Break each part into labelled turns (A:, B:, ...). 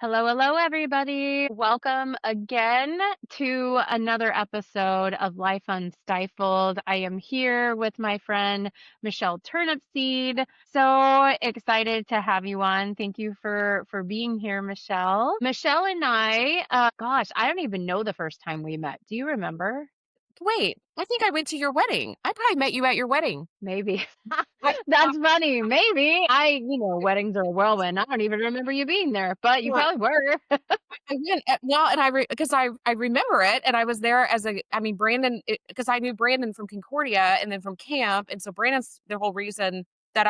A: Hello, hello, everybody. Welcome again to another episode of Life Unstifled. I am here with my friend Michelle Turnipseed. So excited to have you on. Thank you for being here, Michelle. Michelle and I, gosh, I don't even know the first time we met. Do you remember?
B: Wait, I think I went to your wedding. I probably met you at your wedding.
A: Maybe.
B: I
A: That's funny. Maybe. Weddings are a whirlwind. I don't even remember you being there, but you
B: Well,
A: probably were.
B: I went at well, and because I remember it, and I was there as Brandon, because I knew Brandon from Concordia and then from camp, and so Brandon's the whole reason that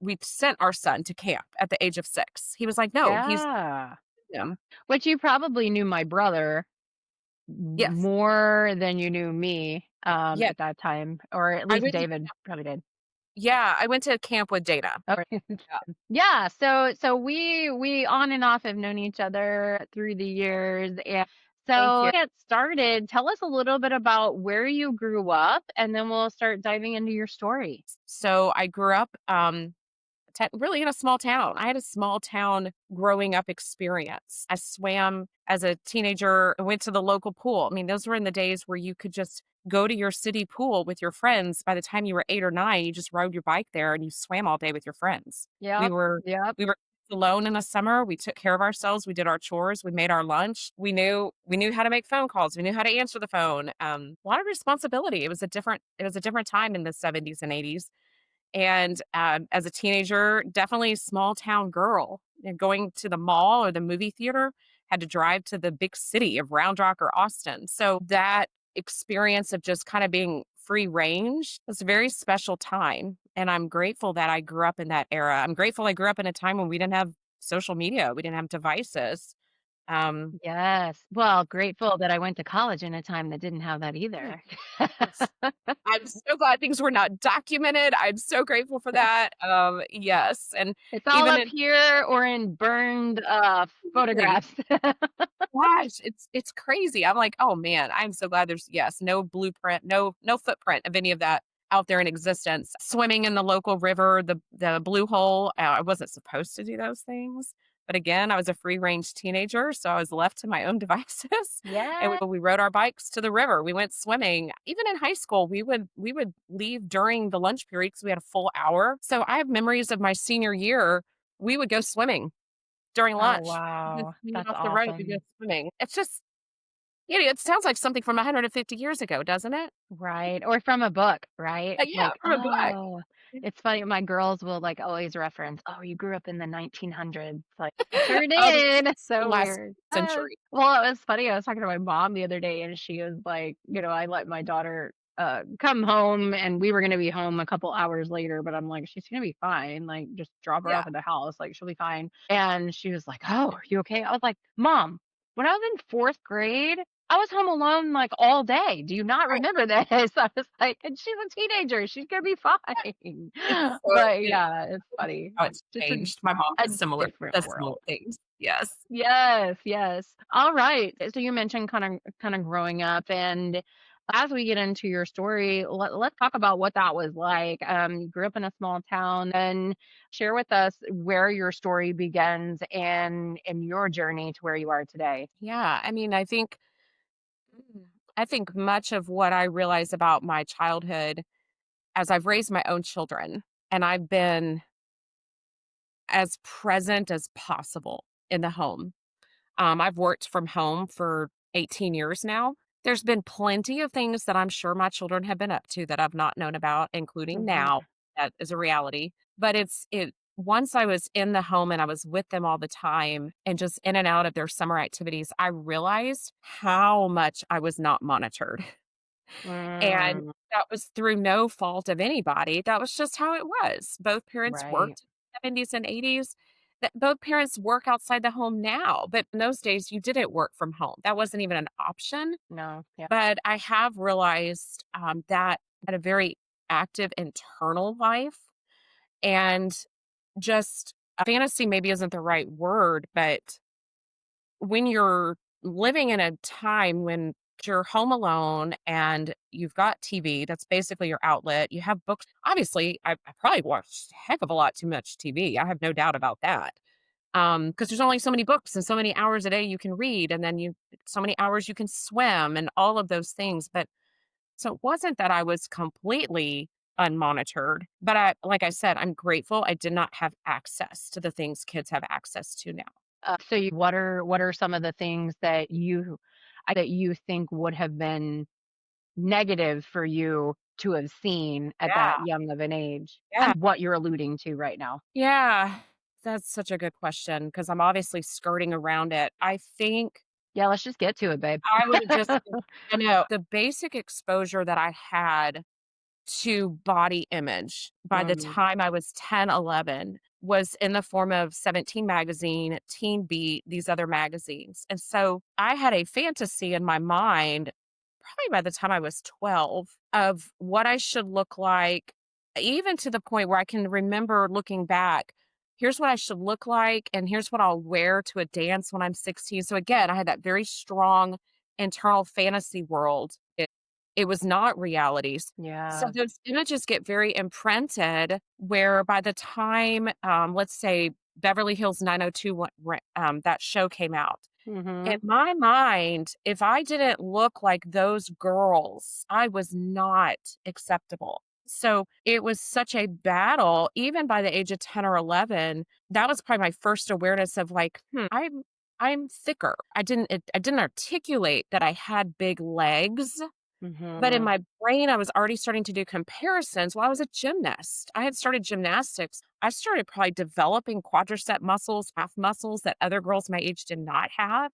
B: we sent our son to camp at the age of 6. He was like, "No, he's
A: Yeah.
B: him."
A: Which you probably knew my brother
B: Yes.
A: more than you knew me,
B: Yeah.
A: at that time, or at
B: I
A: least
B: went to
A: David probably did.
B: Yeah, I went to camp with Dana.
A: Okay.
B: Yeah.
A: Yeah, so we on and off have known each other through the years, and
B: Thank
A: so
B: you.
A: to get started, tell us a little bit about where you grew up, and then we'll start diving into your story.
B: So I grew up, really in a small town. I had a small town growing up experience. I swam as a teenager, I went to the local pool. I mean, those were in the days where you could just go to your city pool with your friends. By the time you were 8 or 9, you just rode your bike there and you swam all day with your friends. We
A: Yep,
B: were
A: yep.
B: we were alone in the summer. We took care of ourselves. We did our chores. We made our lunch. We knew how to make phone calls. We knew how to answer the phone. A lot of responsibility. It was a different time in the 70s and 80s, and, as a teenager, definitely small town girl, and going to the mall or the movie theater, had to drive to the big city of Round Rock or Austin. So that experience of just kind of being free range was a very special time. And I'm grateful that I grew up in that era. I'm grateful I grew up in a time when we didn't have social media, we didn't have devices. Um,
A: Yes. Well, grateful that I went to college in a time that didn't have that
B: yeah,
A: either.
B: yes. I'm so glad things were not documented. I'm so grateful for that. Yes. And
A: It's all
B: even
A: up
B: in
A: here or in burned,
B: thing.
A: photographs.
B: Gosh, it's crazy. I'm like, "Oh, man, I'm so glad there's, yes, no blueprint, no footprint of any of that out there in existence." Swimming in the local river, the Blue Hole, I wasn't supposed to do those things, but again, I was a free range teenager, so I was left to my own devices, and
A: Yeah.
B: we rode our bikes to the river, we went swimming. Even in high school, we would leave during the lunch period because we had a full hour. So I have memories of my senior year, we would go swimming during
A: Oh,
B: lunch. Just
A: wow.
B: clean
A: That's
B: off the road to go
A: awesome.
B: swimming. It's just, it sounds like something from 150 years ago, doesn't it?
A: Right, or from a book, right?
B: Yeah,
A: Like,
B: from a book.
A: oh, it's funny, my girls will, like, always reference, "Oh, you grew up in the 1900s." Like, "I sure
B: Oh,
A: did."
B: the
A: So
B: last
A: weird.
B: century.
A: Well, it was funny, I was talking to my mom the other day, and she was like, I let my daughter, come home, and we were gonna be home a couple hours later, but I'm like, "She's gonna be fine, like, just drop her
B: Yeah.
A: off at the house, like, she'll be fine." And she was like, "Oh, are you okay?" I was like, "Mom, when I was in 4th grade, I was home alone, like, all day. Do you not
B: Right.
A: remember this?" I was like, "And she's a teenager. She's gonna be fine."
B: It's so
A: But, yeah, it's funny.
B: how it's
A: Just
B: changed. My mom
A: a different
B: does similar
A: world.
B: things. Yes.
A: Yes, yes. All right. So you mentioned kinda growing up, and as we get into your story, let's talk about what that was like. You grew up in a small town, and share with us where your story begins and your journey to where you are today.
B: Yeah, I think much of what I realize about my childhood, as I've raised my own children, and I've been as present as possible in the home. I've worked from home for 18 years now. There's been plenty of things that I'm sure my children have been up to that I've not known about, including
A: Mhm.
B: now. That is a reality. But once I was in the home and I was with them all the time and just in and out of their summer activities, I realized how much I was not monitored. And
A: Mm,
B: that was through no fault of anybody. That was just how it was. Both parents
A: right.
B: worked in the 70s and 80s. That both parents work outside the home now, but in those days you didn't work from home. That wasn't even an option.
A: No, yeah.
B: But I have realized that I had a very active internal life, and just fantasy maybe isn't the right word, but when you're living in a time when you're home alone and you've got TV, that's basically your outlet. You have books. Obviously, I probably watched a heck of a lot too much TV. I have no doubt about that. Because there's only so many books and so many hours a day you can read, and then you so many hours you can swim and all of those things, but so it wasn't that I was completely unmonitored, but like I said, I'm grateful I did not have access to the things kids have access to now.
A: What are some of the things that you think would have been negative for you to have seen at that
B: Yeah,
A: young of an age?
B: yeah,
A: And what you're alluding to right now.
B: yeah. That's such a good question because 'cause I'm obviously skirting around it. I think
A: Yeah, let's just get to it, babe.
B: I would have just I know, the basic exposure that I had to body image by the
A: Mhm,
B: time I was 10, 11 was in the form of 17 Magazine, Teen Beat, these other magazines. And so I had a fantasy in my mind, probably by the time I was 12, of what I should look like, even to the point where I can remember looking back. Here's what I should look like, and here's what I'll wear to a dance when I'm 16. So again, I had that very strong internal fantasy world. It was not realities. So
A: yeah,
B: those images get very imprinted where by the time, let's say Beverly Hills 90210 that show came out, in
A: mhm,
B: my mind, if I didn't look like those girls, I was not acceptable. So it was such a battle, even by the age of 10 or 11, that was probably my first awareness of like, I'm thicker. I didn't articulate that I had big legs, but in
A: mhm,
B: my brain, I was already starting to do comparisons. Well, I was a gymnast. I had started gymnastics. I started probably developing quadricep muscles, half muscles that other girls my age did not have.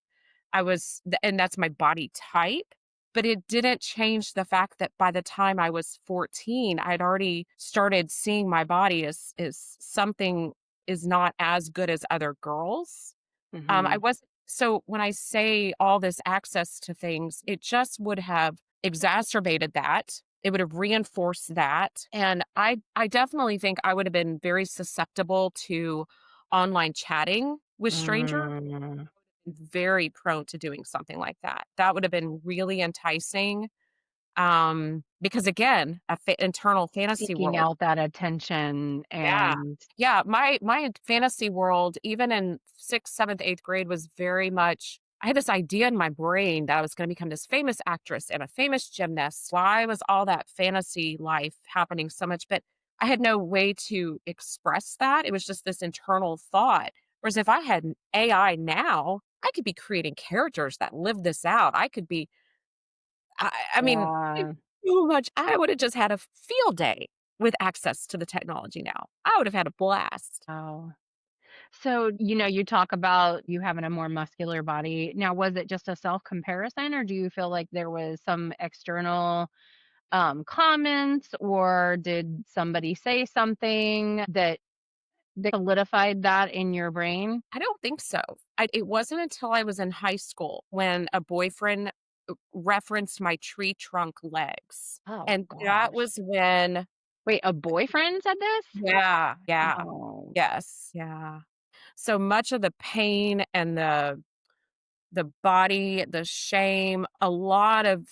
B: And that's my body type. But it didn't change the fact that by the time I was 14, I'd already started seeing my body as something is not as good as other girls. I
A: mhm,
B: wasn't so when I say all this access to things, it just would have exacerbated that. It would have reinforced that, and I definitely think I would have been very susceptible to online chatting with strangers,
A: mm.
B: very prone to doing something like that. That would have been really enticing, because again, internal fantasy
A: Seeking
B: world.
A: out that attention
B: Yeah.
A: and
B: Yeah, my fantasy world, even in 6th, 7th, 8th grade was very much I had this idea in my brain that I was gonna become this famous actress and a famous gymnast. Why was all that fantasy life happening so much? But I had no way to express that. It was just this internal thought. Whereas if I had an AI now, I could be creating characters that live this out. I could be I mean,
A: yeah,
B: so much I would have just had a field day with access to the technology now. I would have had a blast.
A: oh. So, you talk about you having a more muscular body. Now, was it just a self comparison, or do you feel like there was some external comments, or did somebody say something that solidified that in your brain?
B: I don't think so. It wasn't until I was in high school when a boyfriend referenced my tree trunk legs,
A: Oh
B: and that
A: gosh.
B: was when
A: Wait, a boyfriend said this?
B: yeah, yeah,
A: Oh.
B: yes, yeah. So much of the pain and the body, the shame, a lot of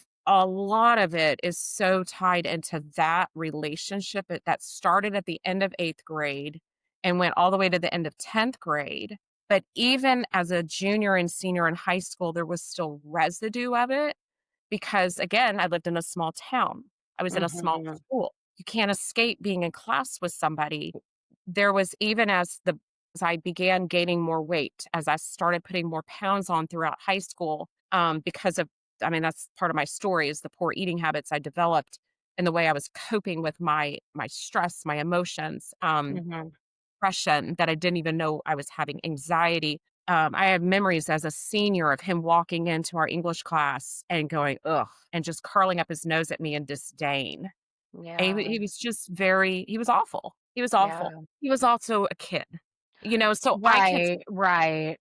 B: it is so tied into that relationship that started at the end of 8th grade and went all the way to the end of 10th grade. But even as a junior and senior in high school, there was still residue of it because, again, I lived in a small town. I was in a small
A: Mhm.
B: school. You can't escape being in class with somebody. There was even as I began gaining more weight, as I started putting more pounds on throughout high school, because of I mean, that's part of my story is the poor eating habits I developed and the way I was coping with my stress, my emotions,
A: Mhm.
B: depression that I didn't even know I was having, anxiety. I have memories as a senior of him walking into our English class and going, ugh, and just curling up his nose at me in disdain. And
A: Yeah.
B: he was just very he was awful. He was awful.
A: Yeah.
B: He was also a kid, so I could
A: Right, right.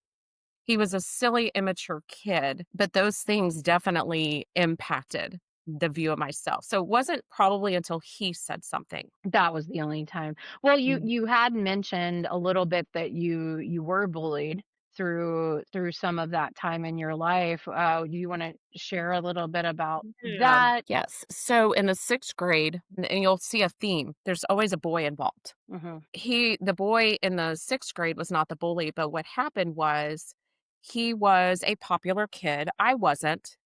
B: he was a silly, immature kid, but those things definitely impacted the view of myself. So it wasn't probably until he said something.
A: That was the only time. Well, you
B: Mm.
A: you had mentioned a little bit that you were bullied. through some of that time in your life. Do you want to share a little bit about
B: Yeah.
A: that?
B: Yes. So in the 6th grade, and you'll see a theme, there's always a boy involved.
A: Hmm.
B: The boy in the 6th grade was not the bully, but what happened was he was a popular kid. I wasn't.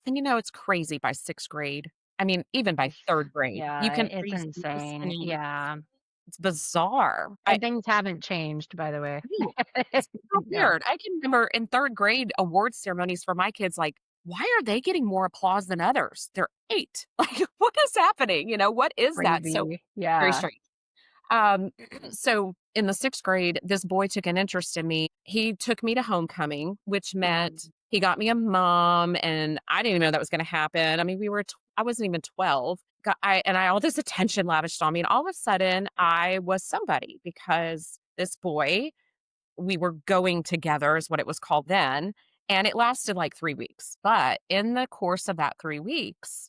B: And it's crazy by 6th grade. I mean, even by 3rd grade, you
A: Yeah,
B: can
A: it's
B: already see this
A: insane.
B: thing.
A: Yeah.
B: It's bizarre.
A: And things haven't changed, by the way.
B: No, it's so
A: Yeah,
B: weird. I can remember in 3rd grade award ceremonies for my kids, like, why are they getting more applause than others? They're 8. Like, what is happening? What is that? So
A: crazy.
B: very
A: Yeah.
B: strange. So in the 6th grade, this boy took an interest in me. He took me to homecoming, which meant
A: Mhm.
B: he got me a mom, and I didn't even know that was going to happen. I mean, I wasn't even 12. I all this attention lavished on me, and all of a sudden, I was somebody because this boy, we were going together, is what it was called then, and it lasted like 3 weeks. But in the course of that 3 weeks,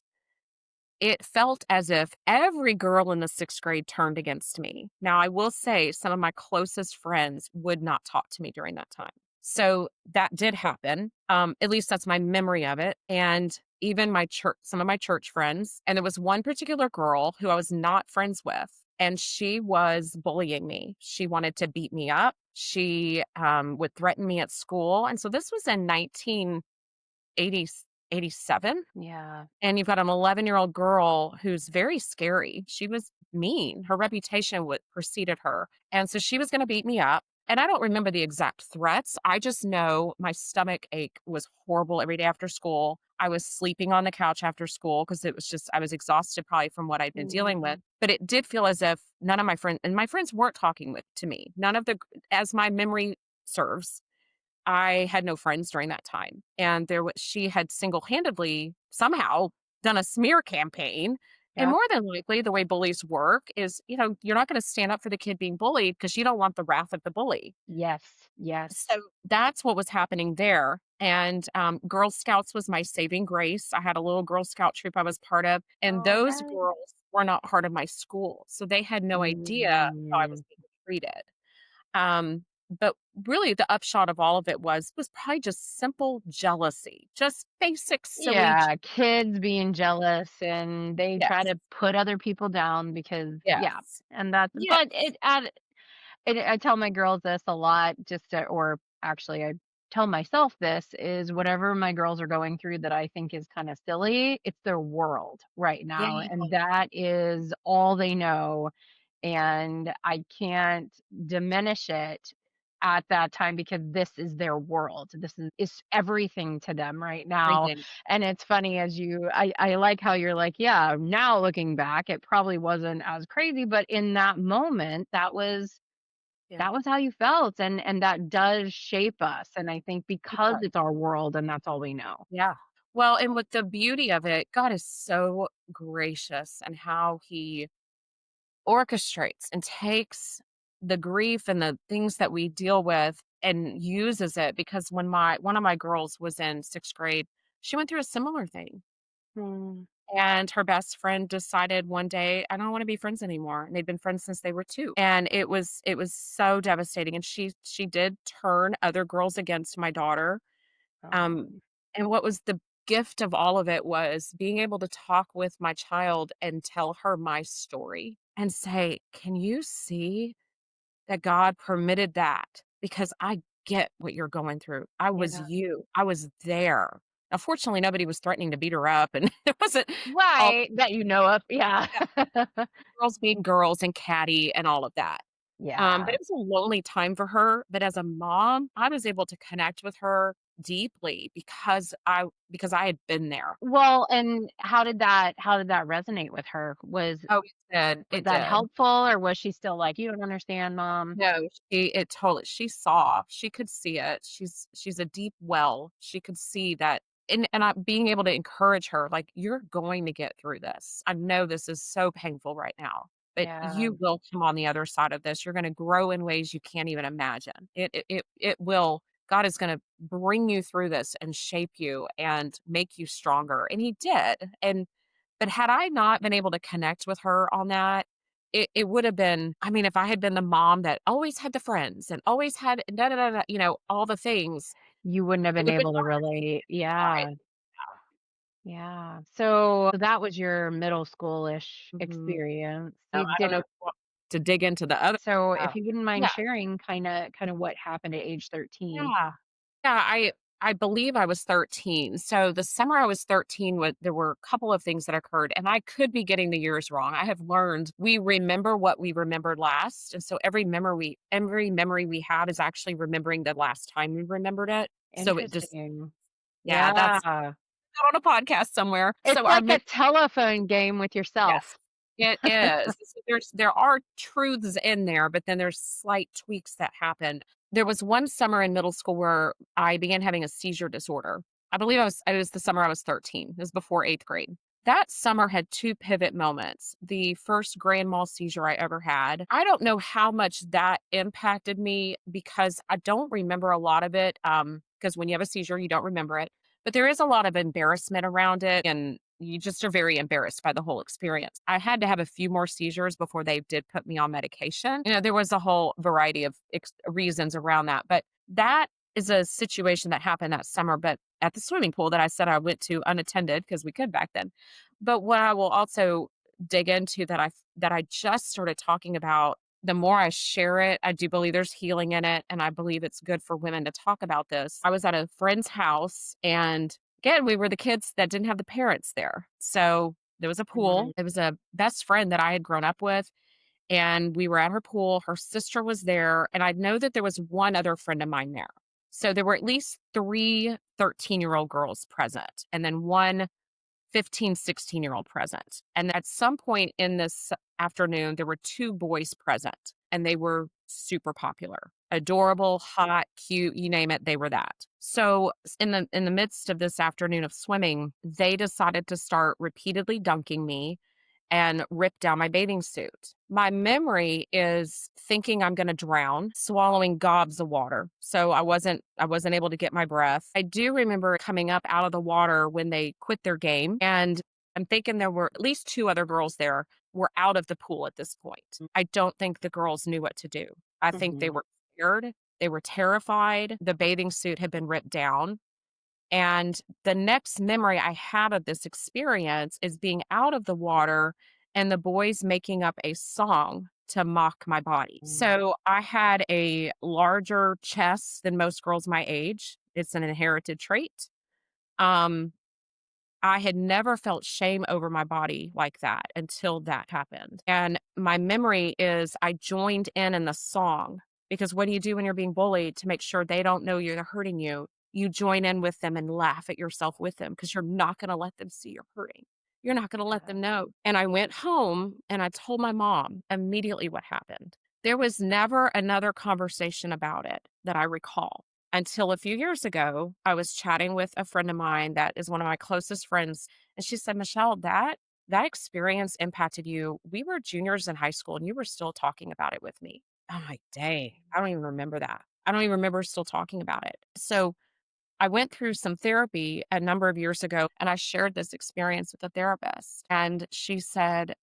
B: it felt as if every girl in the 6th grade turned against me. Now, I will say some of my closest friends would not talk to me during that time. So that did happen. At least that's my memory of it. And even some of my church friends, and there was one particular girl who I was not friends with, and she was bullying me. She wanted to beat me up. She would threaten me at school. And so this was in 1987.
A: Yeah.
B: And you've got an 11-year-old girl who's very scary. She was mean. Her reputation would preceded her. And so she was gonna beat me up. And I don't remember the exact threats. I just know my stomach ache was horrible every day after school. I was sleeping on the couch after school because it was just I was exhausted probably from what I'd been dealing with.
A: Mhm.
B: But it did feel as if none of my friends weren't talking to me. None of the as my memory serves, I had no friends during that time, and she had single-handedly somehow done a smear campaign, and
A: Yep.
B: more than likely, the way bullies work is, you're not gonna stand up for the kid being bullied because you don't want the wrath of the bully.
A: Yes. Yes.
B: So, that's what was happening there, and, Girl Scouts was my saving grace. I had a little Girl Scout troop I was part of, and
A: Oh,
B: those
A: nice.
B: girls were not part of my school, so they had no idea how I was
A: Mhm.
B: being treated. But really the upshot of all of it was probably just simple jealousy, just basic silly
A: Yeah, kids being jealous and they try
B: yes,
A: to put other people down because yeah,
B: yes,
A: and that's but
B: yes,
A: it at and I tell my girls this a lot just to, or actually I tell myself this is whatever my girls are going through that I think is kind of silly, it's their world right
B: yeah,
A: now and that is all they know and I can't diminish it at that time because this is their world. This is everything to them right now.
B: everything.
A: And it's funny as I like how you're like, yeah, now looking back, it probably wasn't as crazy, but in that moment,
B: Yeah,
A: that was how you felt and that does shape us. And I think
B: it
A: because
B: does,
A: it's our world and that's all we know.
B: yeah. Well, and with the beauty of it, God is so gracious and how he orchestrates and takes the grief and the things that we deal with and uses it because when my one of my girls was in 6th grade, she went through a similar thing.
A: Mm.
B: And her best friend decided one day, "I don't wanna be friends anymore," and they'd been friends since they were 2. And it was so devastating, and she did turn other girls against my daughter, um,
A: Um,
B: and what was the gift of all of it was being able to talk with my child and tell her my story and say, "Can you see that God permitted that because I get what you're going through. I was
A: yeah.
B: you. I was there." Now, fortunately, nobody was threatening to beat her up, and it wasn't all
A: Right. That you know of. Yeah.
B: yeah, girls being girls and catty and all of that. But
A: Yeah.
B: it was a lonely time for her. But as a mom, I was able to connect with her deeply because I had been there.
A: Well, and how did that resonate with her?
B: Oh, it did.
A: Was
B: It
A: that
B: did.
A: helpful or was she still like, "You don't understand, mom?"
B: No, she saw, she could see it. She's a deep well. She could see that and I being able to encourage her, like, "You're going to get through this. I know this is so painful right now, but
A: Yeah.
B: you will come on the other side of this. You're gonna grow in ways you can't even imagine. It will God is gonna bring you through this and shape you and make you stronger," and he did, but had I not been able to connect with her on that, it would have been, I mean, if I had been the mom that always had the friends and always had da da da da, all the things,
A: You wouldn't have
B: it
A: been
B: would have been
A: able to relate.
B: hard.
A: Yeah. Yeah. So that was your middle schoolish
B: Mhm.
A: experience.
B: No,
A: You
B: I don't
A: did
B: know to dig into the other.
A: so
B: uh,
A: if you wouldn't mind
B: yeah,
A: sharing kinda what happened at age 13.
B: yeah. Yeah, I believe I was 13. So the summer I was 13, there were a couple of things that occurred, and I could be getting the years wrong. I have learned we remember what we remembered last, and so every memory we have is actually remembering the last time we remembered it. So it just
A: Interesting.
B: yeah, that's
A: Yeah.
B: on a podcast somewhere.
A: It's
B: So our
A: like a telephone game with
B: yes,
A: yourself.
B: it is. So there are truths in there, but then there's slight tweaks that happen. There was one summer in middle school where I began having a seizure disorder. I believe it was the summer I was 13. It was before 8th grade. That summer had two pivot moments. The first grand mal seizure I ever had. I don't know how much that impacted me because I don't remember a lot of it. Because when you have a seizure, you don't remember it. But there is a lot of embarrassment around it, and you just are very embarrassed by the whole experience. I had to have a few more seizures before they did put me on medication. There was a whole variety of reasons around that, but that is a situation that happened that summer, but at the swimming pool that I said I went to unattended because we could back then. But what I will also dig into that I just started talking about, the more I share it, I do believe there's healing in it. And I believe it's good for women to talk about this. I was at a friend's house, and again, we were the kids that didn't have the parents there. So there was a pool.
A: Mhm.
B: It was a best friend that I had grown up with, and we were at her pool. Her sister was there, and I know that there was one other friend of mine there. So there were at least 3 13-year-old girls present, and then one 15, 16-year-old present. And at some point in this afternoon, there were 2 boys present, and they were super popular. Adorable, hot, cute, you name it, they were that. So in the midst of this afternoon of swimming, they decided to start repeatedly dunking me and rip down my bathing suit. My memory is thinking I'm going to drown, swallowing gobs of water. So I wasn't able to get my breath. I do remember coming up out of the water when they quit their game, and I'm thinking there were at least 2 other girls there were out of the pool at this point. I don't think the girls knew what to do. I think they
A: Mhm.
B: were scared. They were terrified. The bathing suit had been ripped down. And the next memory I have of this experience is being out of the water and the boys making up a song to mock my body.
A: Mm.
B: So I had a larger chest than most girls my age. It's an inherited trait. Um, I had never felt shame over my body like that until that happened. And my memory is I joined in the song, because what do you do when you're being bullied to make sure they don't know you're hurting you? You join in with them and laugh at yourself with them because you're not going to let them see you're hurting. You're not going to let
A: Yeah.
B: them know. And I went home and I told my mom immediately what happened. There was never another conversation about it that I recall until a few years ago. I was chatting with a friend of mine that is one of my closest friends, and she said, "Michelle, that experience impacted you. We were juniors in high school, and you were still talking about it with me." I'm like, "Dang, I don't even remember that. I don't even remember still talking about it." So I went through some therapy a number of years ago, and I shared this experience with a therapist, and she said,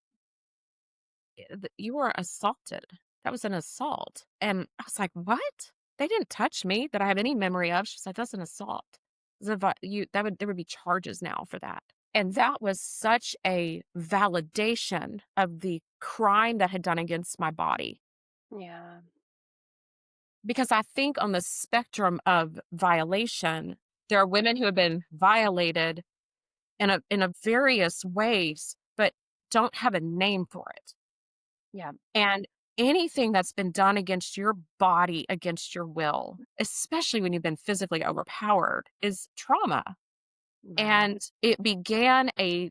B: You were assaulted. That was an assault." And I was like, "What? They didn't touch me that I have any memory of." She's like, "That's an assault. There would be charges now for that." And that was such a validation of the crime that had done against my body.
A: Yeah.
B: Because I think on the spectrum of violation, there are women who have been violated in a various ways, but don't have a name for it.
A: Yeah.
B: And anything that's been done against your body, against your will, especially when you've been physically overpowered, is trauma.
A: Right.
B: And it began a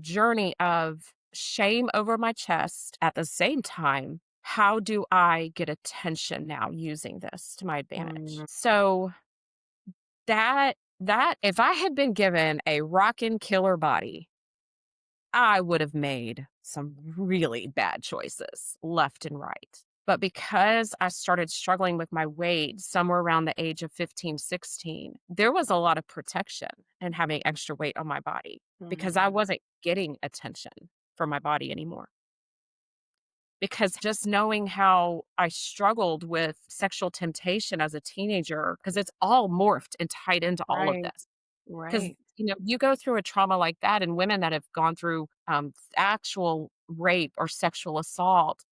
B: journey of shame over my chest. At the same time, how do I get attention now using this to my advantage?
A: Mm.
B: So that if I had been given a rockin' killer body, I would have made some really bad choices left and right. But because I started struggling with my weight somewhere around the age of 15, 16, there was a lot of protection in having extra weight on my body because I
A: Mhm.
B: wasn't getting attention from my body anymore. because just knowing how I struggled with sexual temptation as a teenager, because it's all morphed and tied into all of
A: Right.
B: this. Because,
A: Right.
B: you go through a trauma like that, and women that have gone through, actual rape or sexual assault,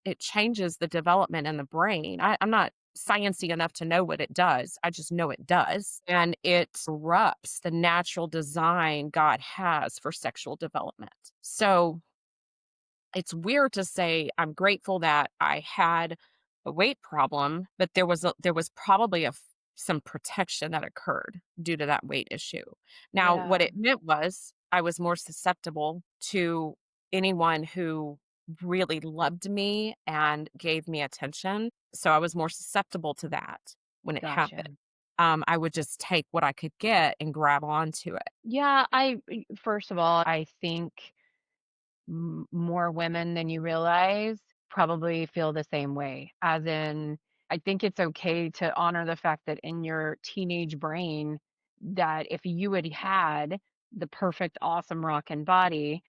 B: it changes the development in the brain. I'm not sciency enough to know what it does. I just know it does, and it disrupts the natural design God has for sexual development. So it's weird to say I'm grateful that I had a weight problem, but there was probably some protection that occurred due to that weight issue. Now, what
A: Yeah.
B: it meant was I was more susceptible to anyone who really loved me and gave me attention. So I was more susceptible to that when it
A: Gotcha.
B: happened. I would just take what I could get and grab onto it.
A: Yeah, first of all, I think more women than you realize probably feel the same way. As in, I think it's okay to honor the fact that in your teenage brain, that if you had had the perfect, awesome rockin' body,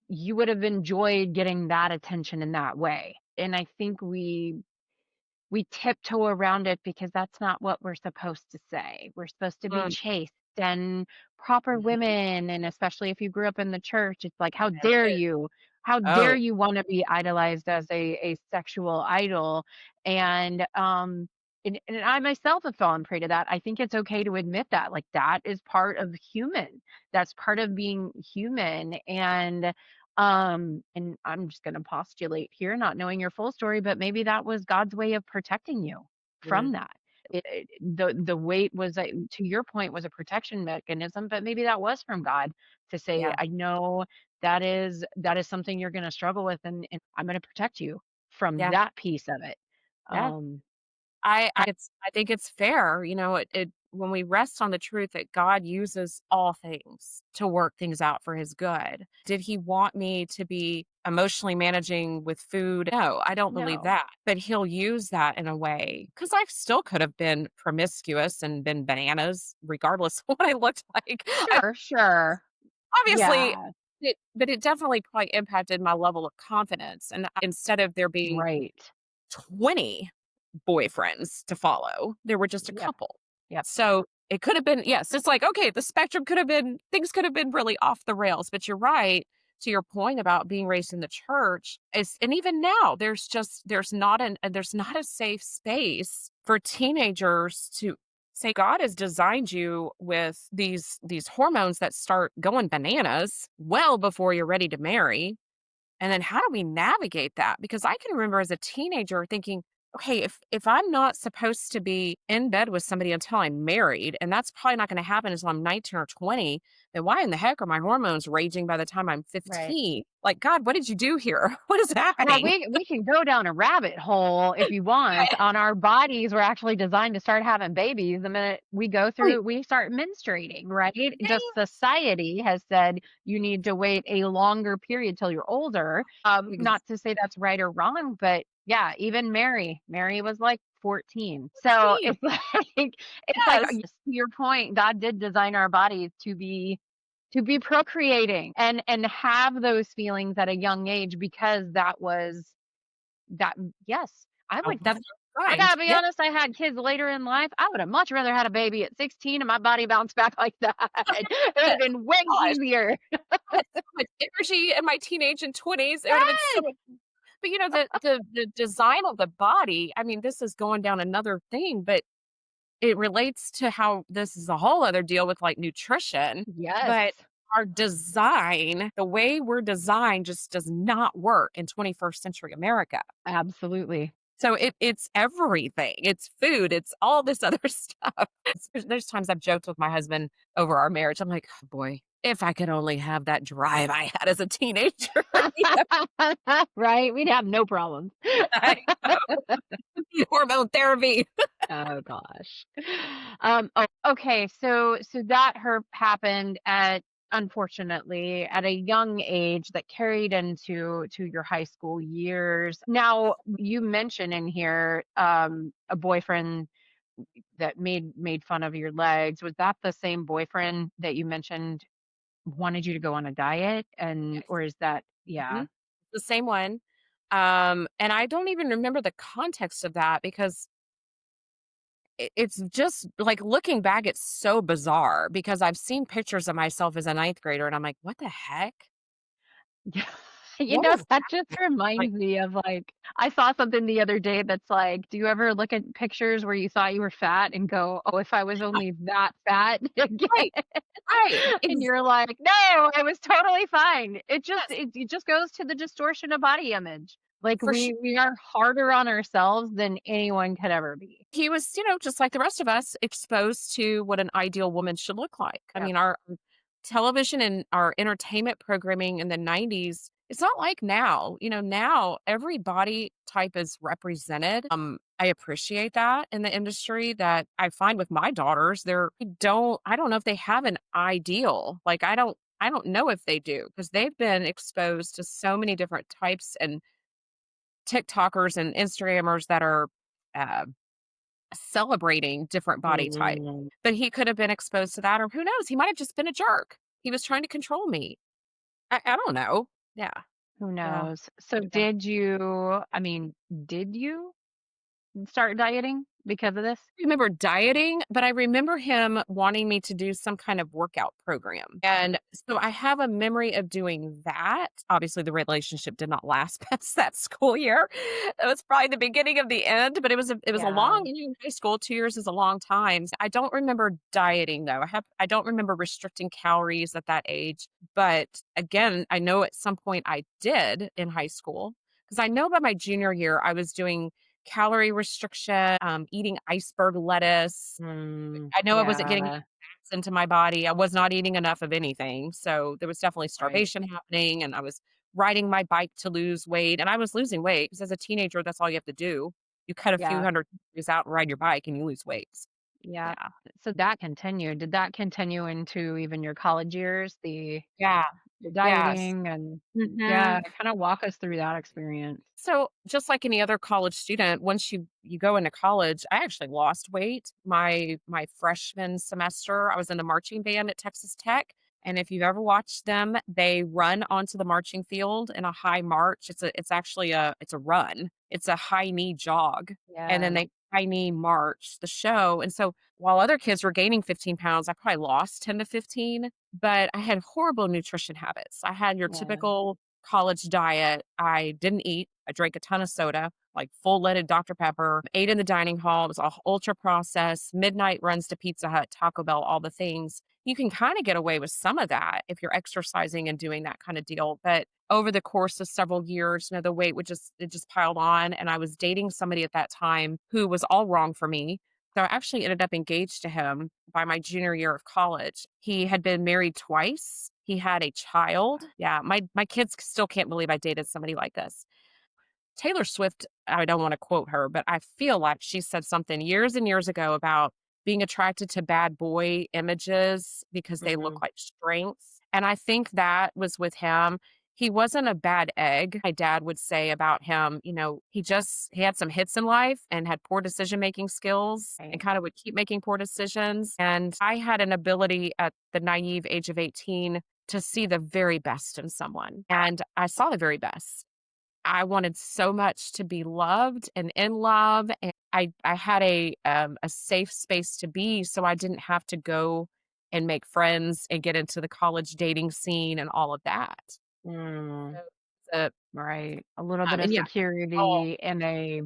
A: you would have enjoyed getting that attention in that way. And I think we tiptoe around it because that's not what we're supposed to say. We're supposed to be
B: Mm,
A: chaste and proper
B: mhm.
A: women, and especially if you grew up in the church, it's like, how dare
B: Yes.
A: you? How dare
B: Oh,
A: you want to be idolized as a sexual idol? And and I myself have fallen prey to that. I think it's okay to admit that. Like that is part of human. That's part of being human. And I'm just going to postulate here, not knowing your full story, but maybe that was God's way of protecting you
B: mm,
A: from that. The weight was, to your point, was a protection mechanism, but maybe that was from God to say,
B: yeah,
A: I know that is something you're going to struggle with, and I'm going to protect you from
B: yeah,
A: that piece of it.
B: yeah.
A: Um,
B: I think it's fair, it when we rest on the truth that God uses all things to work things out for his good. Did he want me to be emotionally managing with food? No, I don't believe
A: no,
B: that. But he'll use that in a way because I still could have been promiscuous and been bananas regardless of what I looked like. I
A: sure, sure,
B: obviously
A: yeah,
B: but it definitely quite impacted my level of confidence. And instead of there being
A: right,
B: 20 boyfriends to follow. There were just a
A: yep,
B: couple.
A: yep,
B: So it could have been, yes, it's like, okay, the spectrum could have been, things could have been really off the rails. But you're right to your point about being raised in the church. And even now, there's not a safe space for teenagers to say God has designed you with these hormones that start going bananas well before you're ready to marry, and then how do we navigate that? Because I can remember as a teenager thinking, okay, if I'm not supposed to be in bed with somebody until I'm married, and that's probably not going to happen until I'm 19 or 20, then why in the heck are my hormones raging by the time I'm
A: right.
B: 15? Like, God, what did you do here? What is
A: Well,
B: happening?
A: we can go down a rabbit hole if you want. On our bodies, we're actually designed to start having babies the minute
B: Right.
A: we start menstruating, right? Just
B: Yeah.
A: society has said you need to wait a longer period till you're older. Not to say that's right or wrong, but yeah, even Mary was like 14. So
B: Exactly.
A: it's it's like
B: Yes.
A: yes, to your point, God did design our bodies to be procreating and have those feelings at a young age because that was that yes,
B: Oh, that's
A: I
B: fine.
A: gotta be
B: Yeah.
A: honest, I had kids later in life. I would have much rather had a baby at 16 and my body bounced back like that. It would have been way
B: Gosh,
A: easier.
B: I had so much energy in my teenage and 20s. It would have been so
A: Yes,
B: much. But, the design of the body, I mean, this is going down another thing, but it relates to how this is a whole other deal with, like, nutrition,
A: yes,
B: but our design, the way we're designed just does not work in 21st century America.
A: absolutely.
B: So it's everything. It's food, it's all this other stuff. There's times I've joked with my husband over our marriage. I'm like, "Oh, boy, if I could only have that drive I had as a teenager." You know,
A: Right? We'd have no problems.
B: I know. Hormone therapy.
A: Oh gosh. Oh, okay. So that her happened at, unfortunately, at a young age that carried to your high school years. Now you mentioned in here a boyfriend that made fun of your legs. Was that the same boyfriend that you mentioned wanted you to go on a diet? And
B: Yes.
A: or is that yeah.
B: Mhm. The same one. And I don't even remember the context of that because it's just like looking back, it's so bizarre because I've seen pictures of myself as a ninth grader and I'm like, what the heck?
A: Yeah.
B: What was
A: That just
B: that? Like,
A: reminds me of, like, I saw something the other day that's like, do you ever look at pictures where you thought you were fat and go, "Oh, if I was only that fat again."
B: right, right.
A: And you're like, "No, I was totally fine."
B: Yes,
A: It just goes to the distortion of body image. Like,
B: for sure.
A: we are harder on ourselves than anyone could ever be.
B: He was, just like the rest of us, exposed to what an ideal woman should look like. I
A: Yep.
B: mean, our television and our entertainment programming in the 90s, it's not like now. Now every body type is represented. I appreciate that in the industry that I find with my daughters, I don't know if they have an ideal. Like I don't know if they do because they've been exposed to so many different types and TikTokers and Instagrammers that are uh, celebrating different body types.
A: Mm,
B: But he could have been exposed to that, or who knows? He might have just been a jerk. He was trying to control me. I don't know. Yeah.
A: who
B: Yeah.
A: knows? So
B: Yeah.
A: did you start dieting because of this?
B: Remember dieting, but I remember him wanting me to do some kind of workout program. And so I have a memory of doing that. Obviously, the relationship did not last past that school year. It was probably the beginning of the end, but it was a
A: Yeah,
B: long in high school. 2 years is a long time. I don't remember dieting though. I don't remember restricting calories at that age. But again, I know at some point I did in high school because I know by my junior year I was doing calorie restriction, eating iceberg lettuce. I know I wasn't getting
A: yeah,
B: fats into my body. I was not eating enough of anything. So there was definitely
A: right.
B: starvation happening. And I was riding my bike to lose weight. And I was losing weight because as a teenager, that's all you have to do. You cut a few
A: Yeah,
B: hundred calories out and ride your bike and you lose weight.
A: yeah.
B: Yeah.
A: So that continued. Did that continue into even your college years,
B: Yeah.
A: the
B: Yes.
A: dieting and
B: hmm
A: yeah, kinda walk us through that experience.
B: So, just like any other college student, once you go into college, I actually lost weight my freshman semester. I was in the marching band at Texas Tech, and if you've ever watched them, they run onto the marching field in a high march. It's actually a run. It's a high knee jog, and then
A: Yeah,
B: they high knee march the show. And so, while other kids were gaining 15 pounds, I probably lost 10 to 15, but I had horrible nutrition habits. I had your
A: yeah,
B: typical college diet. I didn't eat. I drank a ton of soda, like full leaded Dr. Pepper, ate in the dining hall. It was all ultra processed, midnight runs to Pizza Hut, Taco Bell, all the things. You can kind of get away with some of that if you're exercising and doing that kind of deal. But over the course of several years, the weight it just piled on. And I was dating somebody at that time who was all wrong for me. So I actually ended up engaged to him by my junior year of college. He had been married twice. He had a child. Yeah, my kids still can't believe I dated somebody like this. Taylor Swift, I don't want to quote her, but I feel like she said something years and years ago about being attracted to bad boy images because they look
A: mhm,
B: like strengths. And I think that was with him. He wasn't a bad egg. My dad would say about him, he had some hits in life and had poor decision making skills and
A: right.
B: kind of would keep making poor decisions. And I had an ability at the naive age of 18 to see the very best in someone. And I saw the very best. I wanted so much to be loved and in love, and I had a safe space to be, so I didn't have to go and make friends and get into the college dating scene and all of that.
A: Mm,
B: So, the
A: right. A little bit of
B: and yeah, oh,
A: security in a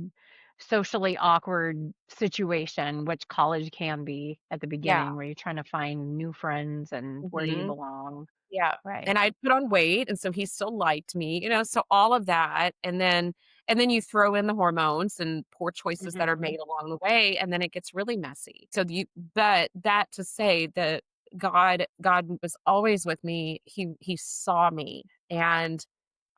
A: socially awkward situation, which college can be at the
B: yeah,
A: beginning, where you're trying to find new friends and where do you
B: mhm.
A: belong.
B: Yeah,
A: Right.
B: and I'd put on weight, and so he still liked me, so all of that, and then you throw in the hormones and poor choices that are
A: Mhm.
B: made along the way, and then it gets really messy. But that to say that God was always with me. He saw me, and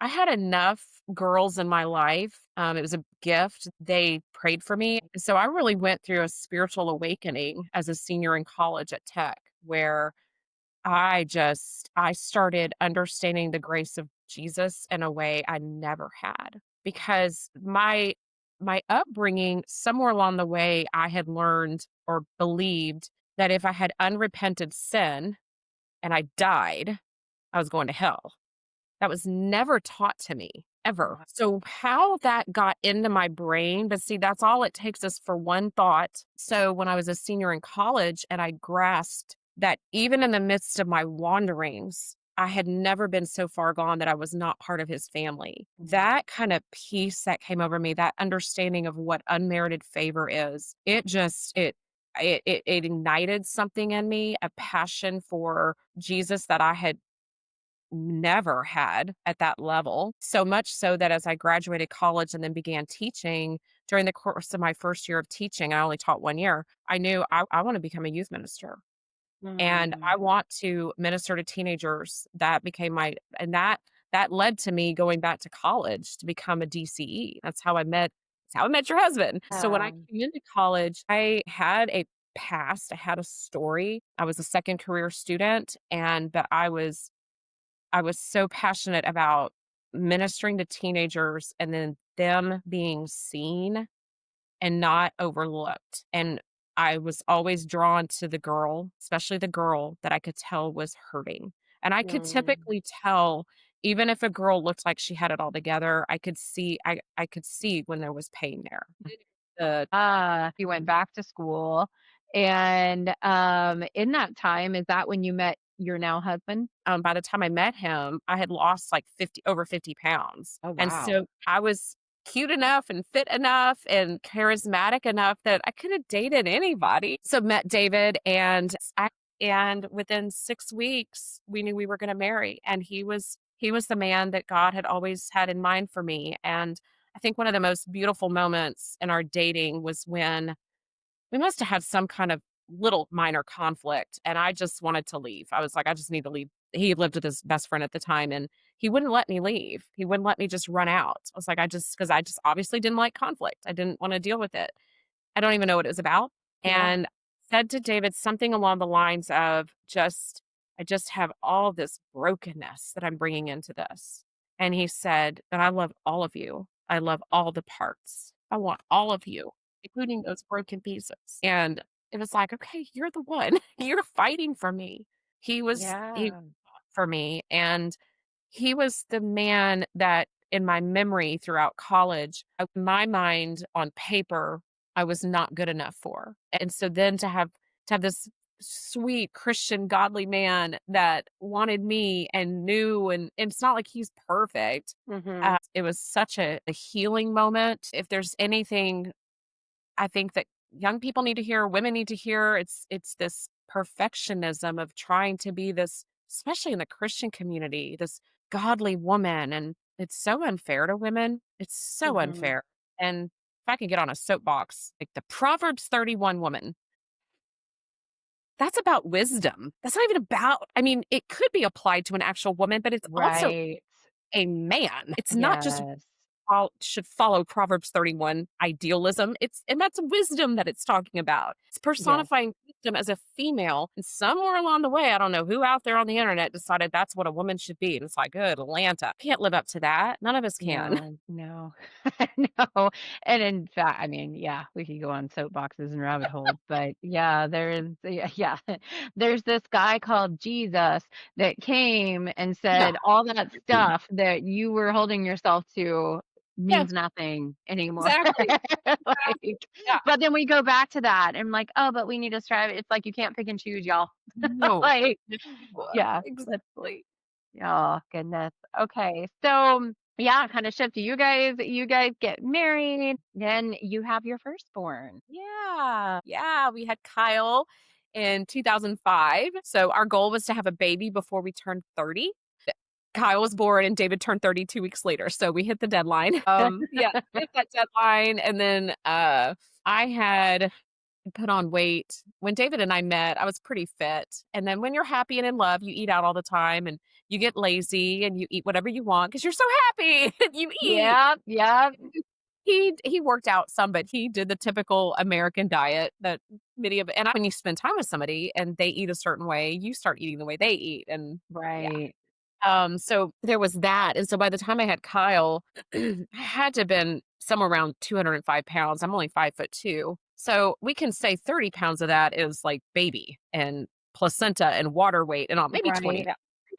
B: I had enough girls in my life. It was a gift. They prayed for me. So I really went through a spiritual awakening as a senior in college at Tech, where I started understanding the grace of Jesus in a way I never had because my upbringing somewhere along the way I had learned or believed that if I had unrepented sin and I died, I was going to hell. That was never taught to me. ever.
A: Wow.
B: So how that got into my brain, but see, that's all it takes is for one thought. So when I was a senior in college and I grasped that even in the midst of my wanderings, I had never been so far gone that I was not part of his family.
A: Mhm.
B: That kind of peace that came over me, that understanding of what unmerited favor is, it ignited something in me, a passion for Jesus that I had never had at that level. So much so that as I graduated college and then began teaching, during the course of my first year of teaching, I only taught 1 year, I knew I want to become a youth minister. And
A: Mm.
B: I want to minister to teenagers. That became my and that led to me going back to college to become a DCE. That's how I met your husband. So when I
A: Um,
B: came into college, I had a past, I had a story. I was a second career student, and but I was so passionate about ministering to teenagers and then them being seen and not overlooked. And I was always drawn to the girl, especially the girl that I could tell was hurting. And I could
A: mm.
B: typically tell, even if a girl looked like she had it all together, I could see when there was pain there. The
A: You went back to school, and, in that time, is that when you met your now husband?
B: By the time I met him, I had lost like 50 over 50 pounds.
A: Oh,
B: And
A: wow.
B: so I was cute enough and fit enough and charismatic enough that I could have dated anybody. So met David and within 6 weeks we knew we were going to marry, and he was the man that God had always had in mind for me. And I think one of the most beautiful moments in our dating was when we must have had some kind of little minor conflict, and I just wanted to leave. I was like, "I just need to leave." He lived with his best friend at the time, and he wouldn't let me leave. He wouldn't let me just run out. I was like, because I just obviously didn't like conflict. I didn't wanna deal with it. I don't even know what it was about,
A: Yeah.
B: and said to David something along the lines of I just have all this brokenness that I'm bringing into this, and he said that, "I love all of you. I love all the parts. I want all of you, including those broken pieces," and it was like, "Okay, you're the one. You're fighting for me." He
A: Yeah.
B: fought for me, and he was the man that in my memory throughout college, my mind on paper, I was not good enough for. And so then to have this sweet Christian godly man that wanted me and knew, and it's not like he's perfect.
A: Mhm.
B: It was such a healing moment. If there's anything I think that young people need to hear, women need to hear. It's this perfectionism of trying to be this, especially in the Christian community, this godly woman. And it's so unfair to women. It's so
A: Mhm.
B: unfair. And if I could get on a soapbox, like the Proverbs 31 woman, that's about wisdom. That's not even about, I mean, it could be applied to an actual woman, but it's also
A: Right.
B: a man. It's not just
A: Yes.
B: should follow Proverbs 31 idealism. And that's wisdom that it's talking about. It's
A: Yes.
B: personifying wisdom as a female. And somewhere along the way, I don't know who out there on the internet decided that's what a woman should be. And it's like, good, Atlanta. Can't live up to that. None of us can.
A: No, no, no. And in fact, I mean, yeah, we could go on soapboxes and rabbit holes, but yeah, yeah, there's this guy called Jesus that came and
B: Yeah.
A: said all that stuff that you were holding yourself to
B: Yeah,
A: means nothing anymore.
B: exactly. Exactly.
A: Like,
B: Yeah.
A: but then we go back to that and like, oh, but we need to strive. It's like you can't pick and choose, y'all.
B: No.
A: Like,
B: No,
A: yeah,
B: exactly.
A: oh, goodness. Okay. So, yeah, kind of shift. You guys get married, then you have your firstborn.
B: Yeah. Yeah. We had Kyle in 2005. So our goal was to have a baby before we turned 30. Kyle was born and David turned 30 2 weeks later. So we hit the deadline. Yeah, hit that deadline. And then I had put on weight. When David and I met, I was pretty fit. And then when you're happy and in love, you eat out all the time and you get lazy and you eat whatever you want because you're so happy and you eat.
A: Yep, yep,
B: He worked out some, but he did the typical American diet that many of and when you spend time with somebody and they eat a certain way, you start eating the way they eat. And yeah.
A: right.
B: So there was that. And so by the time I had Kyle, I had to have been somewhere around 205 pounds. I'm only 5'2". So we can say 30 pounds of that is like baby and placenta and water weight and all, maybe 20
A: Right.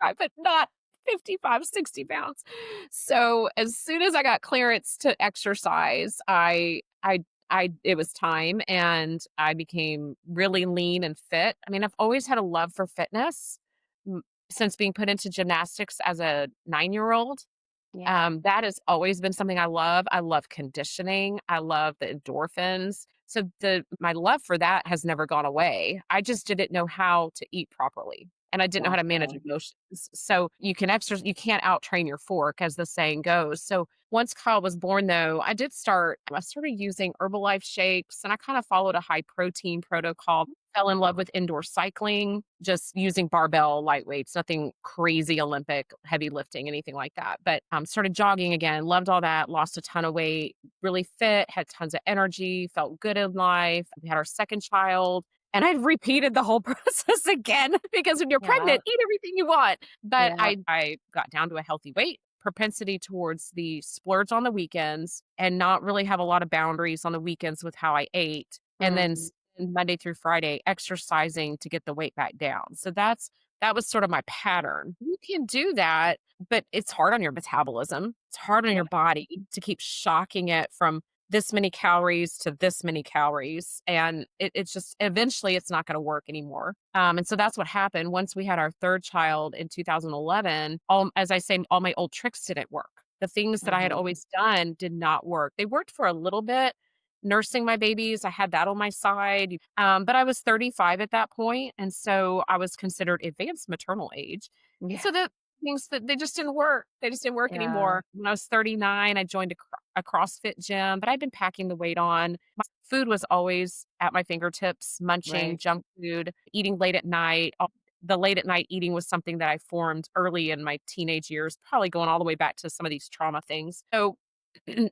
B: pounds, but not 55, 60 pounds. So as soon as I got clearance to exercise, it was time and I became really lean and fit. I mean, I've always had a love for fitness m- since being put into gymnastics as a 9-year-old.
A: Yeah.
B: That has always been something I love. I love conditioning. I love the endorphins. So my love for that has never gone away. I just didn't know how to eat properly. And I didn't know how to manage
A: Gotcha.
B: emotions. So you can exercise, you can't out train your fork, as the saying goes. So once Kyle was born, though, I started using Herbalife shakes and I kind of followed a high protein protocol. Fell in love with indoor cycling, just using barbell light weights, nothing crazy Olympic heavy lifting, anything like that. But started jogging again, loved all that, lost a ton of weight, really fit, had tons of energy, felt good in life. We had our second child. And I repeated the whole process again because when you're
A: Yeah.
B: pregnant, eat everything you want. But
A: Yeah.
B: I got down to a healthy weight, propensity towards the splurge on the weekends, and not really have a lot of boundaries on the weekends with how I ate. And then
A: Mhm.
B: Monday through Friday exercising to get the weight back down. So that was sort of my pattern. You can do that, but it's hard on your metabolism. It's hard on
A: Yeah.
B: your body to keep shocking it from this many calories to this many calories. And it's just eventually it's not going to work anymore. And so that's what happened. Once we had our third child in 2011, as I say, all my old tricks didn't work. The things that I had
A: Mhm.
B: always done did not work. They worked for a little bit, nursing my babies. I had that on my side. But I was 35 at that point, and so I was considered advanced maternal age.
A: Yeah.
B: So the things that they just didn't work. They just didn't work
A: Yeah.
B: anymore. When I was 39, I joined a CrossFit gym, but I'd been packing the weight on. My food was always at my fingertips, munching
A: Right.
B: junk food, eating late at night. The late at night eating was something that I formed early in my teenage years, probably going all the way back to some of these trauma things. So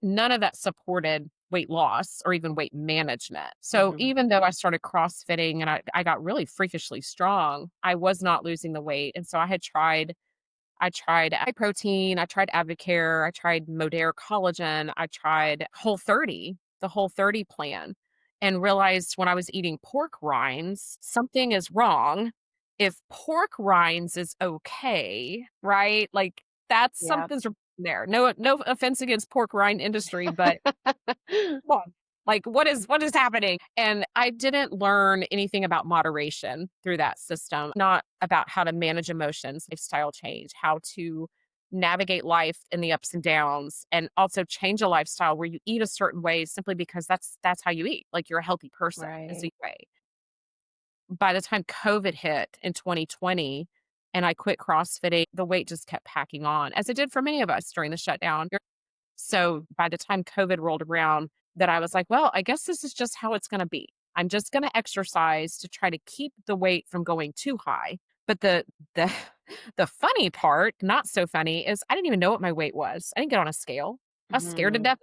B: none of that supported weight loss or even weight management. So
A: Mhm.
B: even though I started CrossFitting and I got really freakishly strong, I was not losing the weight. And so I tried high protein, I tried Advocare, I tried Modere collagen, I tried Whole 30, the Whole 30 plan, and realized when I was eating pork rinds, something is wrong. If pork rinds is okay, right? Like that's
A: Yeah.
B: something's wrong there. No offense against pork rind industry, but come on. Like, what is happening? And I didn't learn anything about moderation through that system, not about how to manage emotions, lifestyle change, how to navigate life in the ups and downs, and also change a lifestyle where you eat a certain way simply because that's how you eat. Like you're a healthy person is
A: Right.
B: the way. By the time COVID hit in 2020 and I quit CrossFitting, the weight just kept packing on, as it did for many of us during the shutdown. So by the time COVID rolled around, that I was like, well, I guess this is just how it's going to be. I'm just going to exercise to try to keep the weight from going too high. But the the funny part, not so funny, is I didn't even know what my weight was. I didn't get on a scale. I was scared to
A: Mhm.
B: death.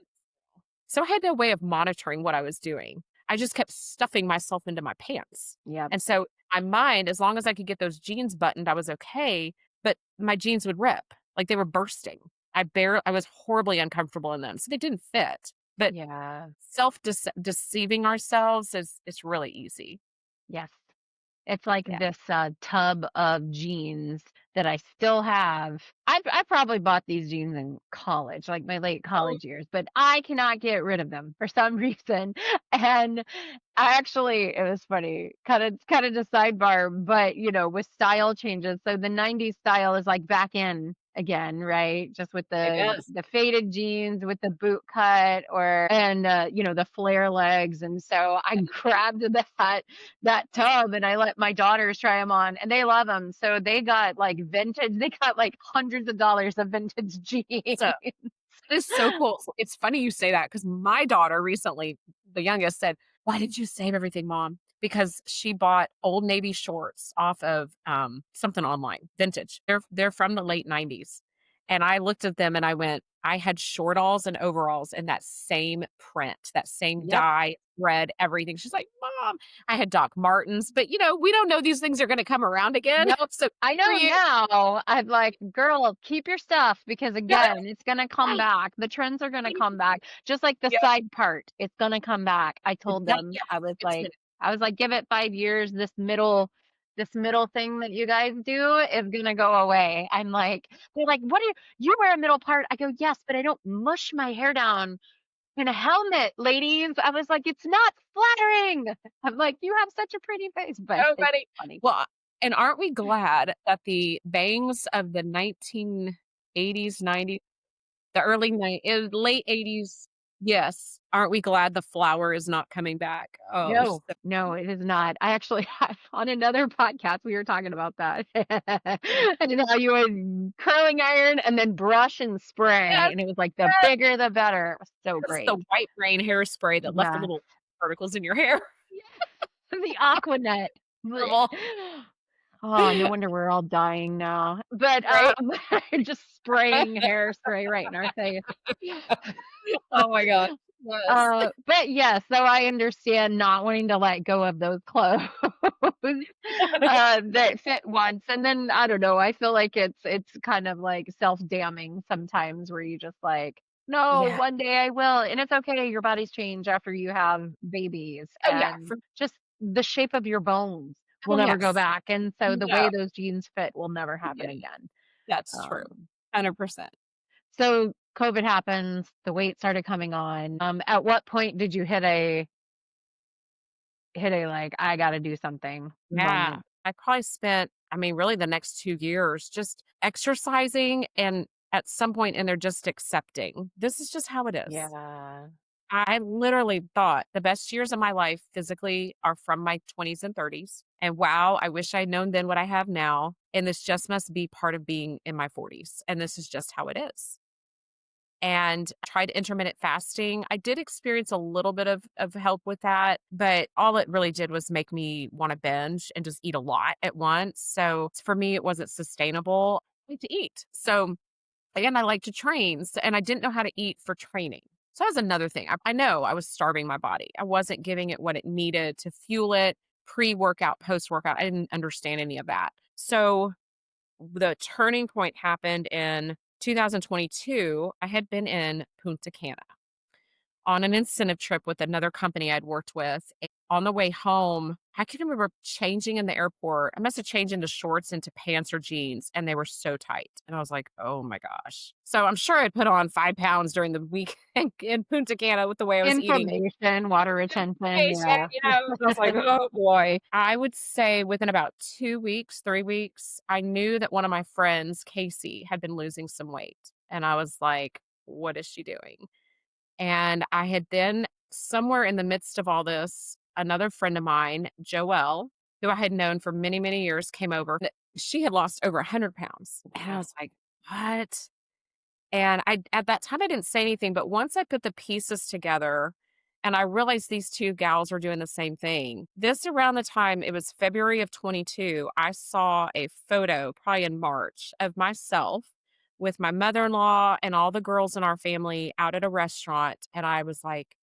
B: So I had no way of monitoring what I was doing. I just kept stuffing myself into my pants.
A: Yep.
B: And so my mind, as long as I could get those jeans buttoned, I was okay. But my jeans would rip, like they were bursting. I was horribly uncomfortable in them. So they didn't fit. But
A: Yeah.
B: self deceiving ourselves is it's really easy.
A: Yes. It's like
B: Yeah.
A: this, tub of jeans that I still have. I probably bought these jeans in college, like my late
B: Oh,
A: college years, but I cannot get rid of them for some reason. And I actually it was funny, kinda just sidebar, but, with style changes, so the '90s style is, like, back in again, right? Just with
B: it
A: the
B: is.
A: the faded jeans with the boot cut and, the flare legs, and so I grabbed that tub and I let my daughters try them on and they love them. So they got like hundreds of dollars of vintage jeans.
B: So it is so cool. It's funny you say that because my daughter recently, the youngest, said, "Why did you save everything, mom?" Because she bought Old Navy shorts off of something online, vintage. They're from the late '90s, and I looked at them and I went, "I had shortalls and overalls in that same print, that same
A: Yep.
B: dye, red, everything." She's like, "Mom, I had Doc Martens, but we don't know these things are going to come around again."
A: Nope.
B: So
A: I
B: for
A: know
B: you,
A: now. I'm like, girl, keep your stuff because
B: yeah,
A: again, it's gonna come
B: right.
A: back. The trends are gonna come back. Just like the
B: Yep,
A: side part, it's gonna come back. I told
B: that,
A: them,
B: yes, it's
A: I was like, give it 5 years. This middle this middle thing that you guys do is gonna go away. I'm like, they're like, what do you wear a middle part? I go, yes, but I don't mush my hair down in a helmet, ladies. I was like, it's not flattering. I'm like, you have such a pretty face, but
B: So
A: it's
B: funny.
A: funny.
B: Well, and aren't we glad that the bangs of the 1980s, 90s, the late 80s, yes, aren't we glad the flower is not coming back? Oh,
A: No,
B: so
A: no, it is not. I actually have on another podcast, we were talking about that. And how you would curling iron and then brush and spray.
B: yes,
A: And it was like the
B: yes,
A: bigger the better. It was so
B: that's
A: great.
B: the white brain hairspray that left the
A: Yeah.
B: little particles in your hair.
A: The Aquanet. Blech.
B: Terrible.
A: Oh, no wonder we're all dying now. But
B: Right?
A: just spraying hairspray right in our face.
B: Oh my god. Yes.
A: But yes, so I understand not wanting to let go of those clothes that fit once, and then I don't know. I feel like it's kind of like self-damning sometimes, where you just like, no,
B: Yeah.
A: one day I will, and it's okay. Your bodies change after you have babies,
B: Oh, yeah,
A: and just the shape of your bones will
B: oh,
A: never go
B: yes.
A: back, and so the
B: No.
A: way those jeans fit will never happen
B: Yeah,
A: again.
B: that's true.
A: Um,
B: 100%.
A: so COVID happens, the weight started coming on. At what point did you hit a, like, "I gotta do something"
B: Yeah.
A: moment?
B: I probably spent, I mean, really the next 2 years just exercising and at some point in there just accepting, this is just how it is.
A: Yeah.
B: I literally thought the best years of my life physically are from my 20s and 30s. And wow, I wish I'd known then what I have now. And this just must be part of being in my 40s. And this is just how it is. And tried intermittent fasting. I did experience a little bit of help with that, but all it really did was make me want to binge and just eat a lot at once. So for me, it wasn't sustainable. I like to eat. So again, I like to train, and I didn't know how to eat for training. So that was another thing. I know I was starving my body. I wasn't giving it what it needed to fuel it pre workout, post workout. I didn't understand any of that. So the turning point happened in 2022. I had been in Punta Cana on an incentive trip with another company I'd worked with. And on the way home, I can remember changing in the airport. I must have changed into shorts into pants or jeans, and they were so tight. And I was like, oh my gosh. So I'm sure I'd put on 5 pounds during the week in Punta Cana with the way I was eating.
A: Inflammation, water retention,
B: Patient,
A: yeah.
B: I was like, oh boy. I would say within about 2 weeks, 3 weeks, I knew that one of my friends, Casey, had been losing some weight. And I was like, what is she doing? And I had then, somewhere in the midst of all this, another friend of mine, Joelle, who I had known for many, many years, came over. She had lost over 100 pounds. And I
A: Wow.
B: was like, what? And at that time, I didn't say anything. But once I put the pieces together and I realized these two gals were doing the same thing, this around the time, it was February of 22, I saw a photo, probably in March, of myself with my mother in law and all the girls in our family out at a restaurant. And I was like,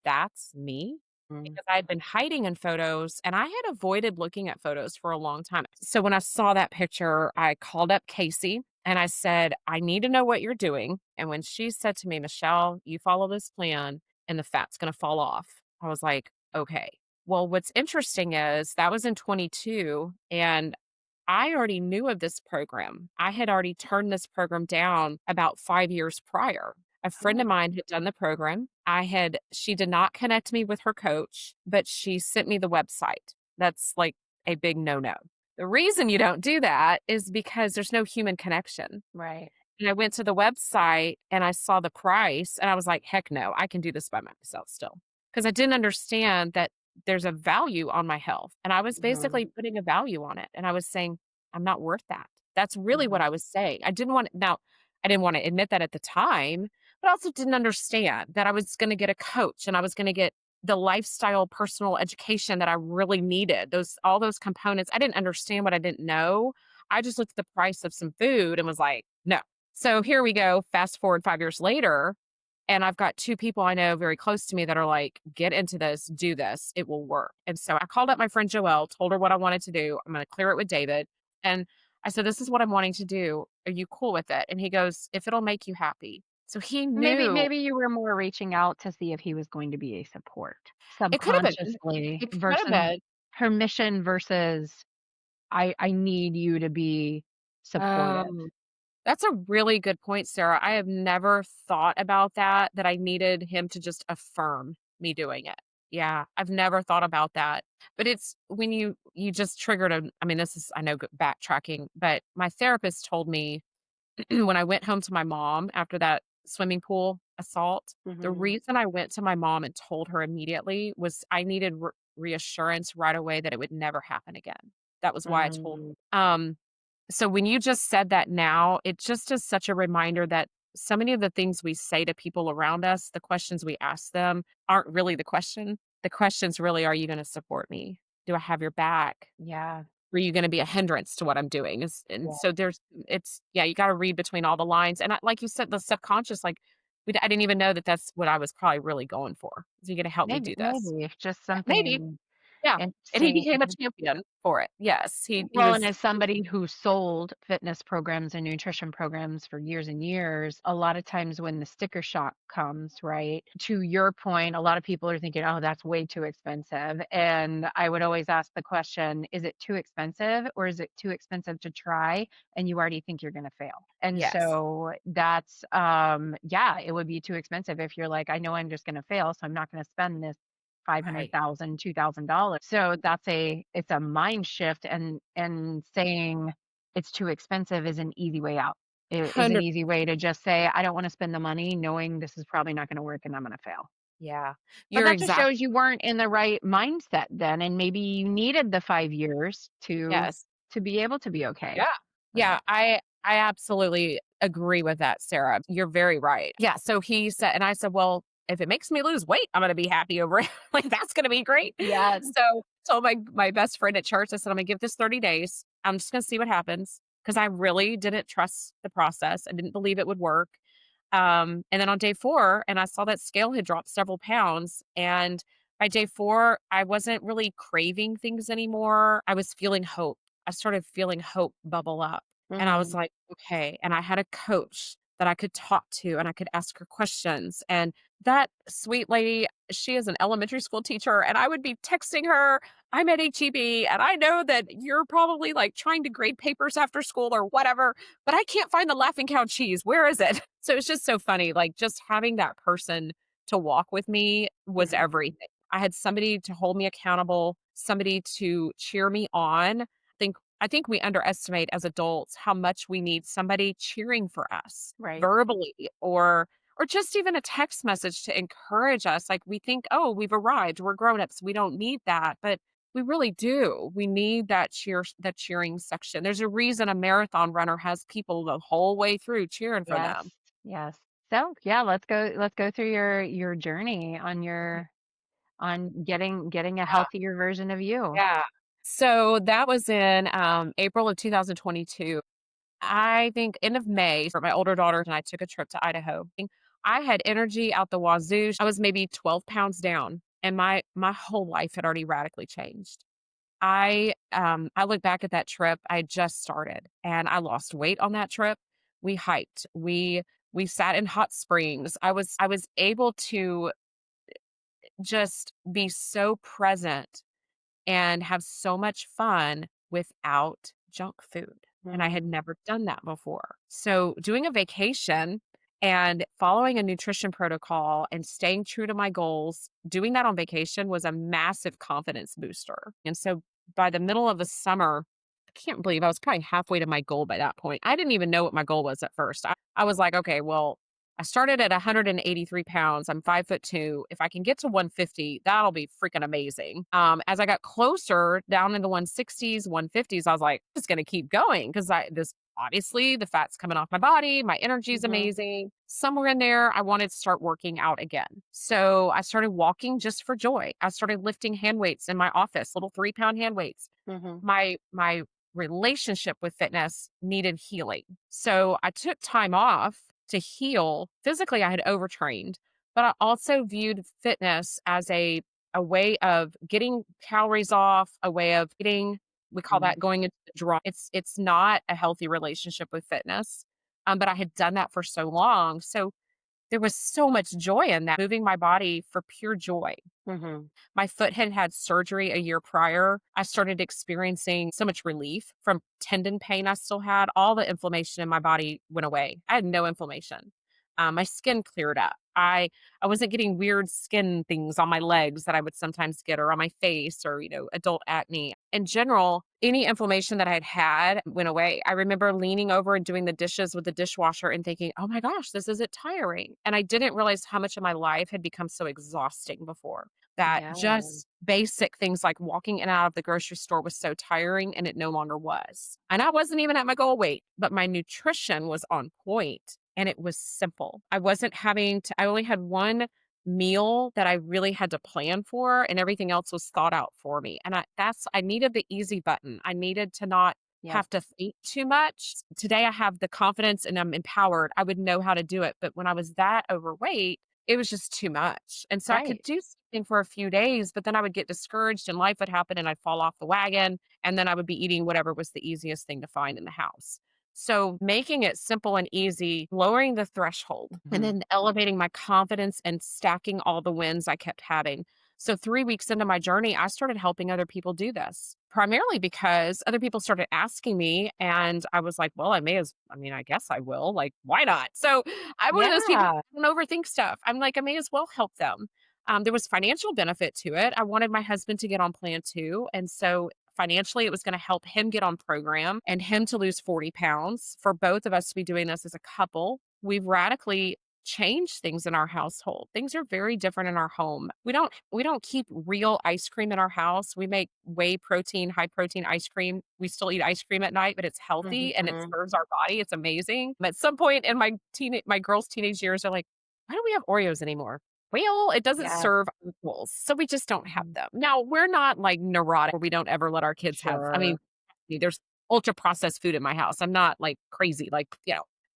B: that's me?
A: Mm.
B: Because I had been hiding in photos and I had avoided looking at photos for a long time. So when I saw that picture, I called up Casey and I said, I need to know what you're doing. And when she said to me, Michelle, you follow this plan and the fat's going to fall off, I was like, okay. Well, what's interesting is that was in 22 and I already knew of this program. I had already turned this program down about 5 years prior. A friend of
A: Oh,
B: mine had done the program. She did not connect me with her coach, but she sent me the website. That's like a big no no. The reason you don't do that is because there's no human connection.
A: right.
B: And I went to the website and I saw the price and I was like, heck no, I can do this by myself still. Because I didn't understand that there's a value on my health. And I was
A: Mhm,
B: basically putting a value on it. And I was saying, I'm not worth that. That's really what
A: mhm,
B: I was saying. I didn't want to admit that at the time, but I also didn't understand that I was going to get a coach and I was going to get the lifestyle personal education that I really needed. All those components. I didn't understand what I didn't know. I just looked at the price of some food and was like, no. So here we go, fast forward 5 years later, and I've got 2 people I know very close to me that are like, "Get into this, do this, it will work." And so I called up my friend Joelle, told her what I wanted to do. I'm gonna clear it with David. And I said, "This is what I'm wanting to do. Are you cool with it?" And he goes, "If it'll make you happy." So he knew
A: maybe you were more reaching out to see if he was going to be a support,
B: it could have been.
A: subconsciously,
B: It could have
A: versus
B: been.
A: permission versus I need you to be supportive.
B: Um, that's a really good point, Sarah. I have never thought about that, that I needed him to just affirm me doing it. Yeah, I've never thought about that. But it's when you just triggered a I mean, this is I know backtracking, but my therapist told me when I went home to my mom after that swimming pool assault, the
A: Mhm.
B: reason I went to my mom and told her immediately was I needed reassurance right away that it would never happen again. That was why I told
A: Mm,
B: so when you just said that now, it just is such a reminder that so many of the things we say to people around us, the questions we ask them aren't really the question. The questions really, are you going to support me? Do I have your back?
A: yeah,
B: Are you gonna be a hindrance to what I'm doing? And
A: yeah.
B: so there's it's yeah, you gotta read between all the lines, and like you said, the subconscious, like, I didn't even know that that's what I was probably really going for. "Is he gonna help me
A: Maybe
B: do this?"
A: maybe it's just
B: Yeah, maybe.
A: something
B: Yeah, and he
A: interesting.
B: became a champion for it. Yes, he
A: Well, and
B: was
A: as somebody who sold fitness programs and nutrition programs for years and years, a lot of times when the sticker shock comes, right? To your point, a lot of people are thinking, oh, that's way too expensive. And I would always ask the question, is it too expensive or is it too expensive to try? And you already think you're going to fail. And
B: yes,
A: so that's, yeah, it would be too expensive if you're like, I know I'm just going to fail. So I'm not going to spend this
B: right.
A: 500,000, $2,000. So it's a mind shift and saying it's too expensive is an easy way out. It is an
B: 100
A: easy way to just say, I don't want to spend the money knowing this is probably not going to work and I'm going to fail.
B: yeah.
A: But
B: You're
A: that just
B: exact
A: shows you weren't in the right mindset then and maybe you needed the 5 years
B: yes.
A: to be able to be okay
B: Yeah.
A: with
B: Yeah,
A: it.
B: I absolutely agree with that, Sarah. You're very right. Yeah, so he said and I said, "Well, if it makes me lose weight, I'm gonna be happy over it. Like, that's gonna be great."
A: Yeah.
B: So, told my best friend at church, I said, "I'm gonna give this 30 days. I'm just gonna see what happens because I really didn't trust the process. I didn't believe it would work. And then on day 4, and I saw that scale had dropped several pounds, and by day 4, I wasn't really craving things anymore. I was feeling hope. I started feeling hope bubble up, and I was
A: Mhm.
B: like, "Okay," and I had a coach that I could talk to, and I could ask her questions, and that sweet lady, she is an elementary school teacher, and I would be texting her, "I'm at HEB, and I know that you're probably, like, trying to grade papers after school or whatever, but I can't find the laughing cow cheese. Where is it?" So it's just so funny, like, just having that person to walk with me was
A: Mhm.
B: everything. I had somebody to hold me accountable, somebody to cheer me on. I think we underestimate as adults how much we need somebody cheering for us
A: Right.
B: verbally or just even a text message to encourage us. Like we think, "Oh, we've arrived. We're grown-ups. We don't need that." But we really do. We need that cheering section. There's a reason a marathon runner has people the whole way through cheering for
A: Yes.
B: them.
A: Yes. So, yeah, let's go through your journey on your on getting a
B: Yeah.
A: healthier version of you.
B: Yeah. So that was in April of 2022. I think end of May for my older daughter and I took a trip to Idaho. I had energy out the wazoo. I was maybe 12 pounds down and my whole life had already radically changed. I look back at that trip, I just started and I lost weight on that trip. We hiked. We sat in hot springs. I was able to just be so present and have so much fun without junk food, and I had
A: Mm,
B: never done that before. So, doing a vacation and following a nutrition protocol and staying true to my goals, doing that on vacation was a massive confidence booster. And so, by the middle of the summer, I can't believe I was probably halfway to my goal by that point. I didn't even know what my goal was at first. I was like, "Okay, well, I started at 183 pounds. I'm 5'2". If I can get to 150, that'll be freaking amazing." As I got closer down in the 160s, 150s, I was like, just gonna keep going because I this obviously the fat's coming off my body, my energy is
A: mhm,
B: amazing. Somewhere in there, I wanted to start working out again. So I started walking just for joy. I started lifting hand weights in my office, little 3-pound hand weights.
A: mhm,
B: My relationship with fitness needed healing. So I took time off to heal. Physically, I had overtrained, but I also viewed fitness as a way of getting calories off, a way of getting we call
A: mm.
B: that going into the draw. It's not a healthy relationship with fitness. But I had done that for so long. So there was so much joy in that, moving my body for pure joy.
A: Mhm.
B: My foot had had surgery a year prior. I started experiencing so much relief from tendon pain I still had. All the inflammation in my body went away. I had no inflammation. My skin cleared up. I wasn't getting weird skin things on my legs that I would sometimes get, or on my face, or adult acne. In general, any inflammation that I'd had went away. I remember leaning over and doing the dishes with the dishwasher and thinking, "Oh my gosh, this isn't tiring." And I didn't realize how much of my life had become so exhausting before, that
A: Yeah.
B: just basic things like walking in and out of the grocery store was so tiring, and it no longer was. And I wasn't even at my goal weight, but my nutrition was on point and it was simple. I only had one meal that I really had to plan for, and everything else was thought out for me. And I needed the easy button. I needed to not
A: Yep.
B: have to think too much. Today I have the confidence and I'm empowered. I would know how to do it. But when I was that overweight, it was just too much. And so I could
A: Right.
B: do something for a few days, but then I would get discouraged and life would happen and I'd fall off the wagon. And then I would be eating whatever was the easiest thing to find in the house. So making it simple and easy, lowering the threshold, and
A: Mhm.
B: then elevating my confidence and stacking all the wins I kept having. So 3 weeks into my journey, I started helping other people do this, primarily because other people started asking me. And I was like, well, I guess I will. Like, why not? So I'm one of those people
A: Yeah.
B: who don't overthink stuff. I'm like, I may as well help them. There was financial benefit to it. I wanted my husband to get on plan too. And so financially, it was going to help him get on program and him to lose 40 pounds. For both of us to be doing this as a couple, we've radically changed things in our household. Things are very different in our home. We don't keep real ice cream in our house. We make whey protein, high protein ice cream. We still eat ice cream at night, but it's healthy and it
A: Mhm.
B: serves our body. It's amazing. At some point in my girls' teenage years, they're like, why don't we have Oreos anymore? Well, it doesn't
A: Yeah.
B: serve our goals, so we just don't have
A: Mhm.
B: them. Now, we're not, like, neurotic where we don't ever let our kids have, I mean,
A: Sure.
B: there's ultra processed food in my house. I'm not, like, crazy, like,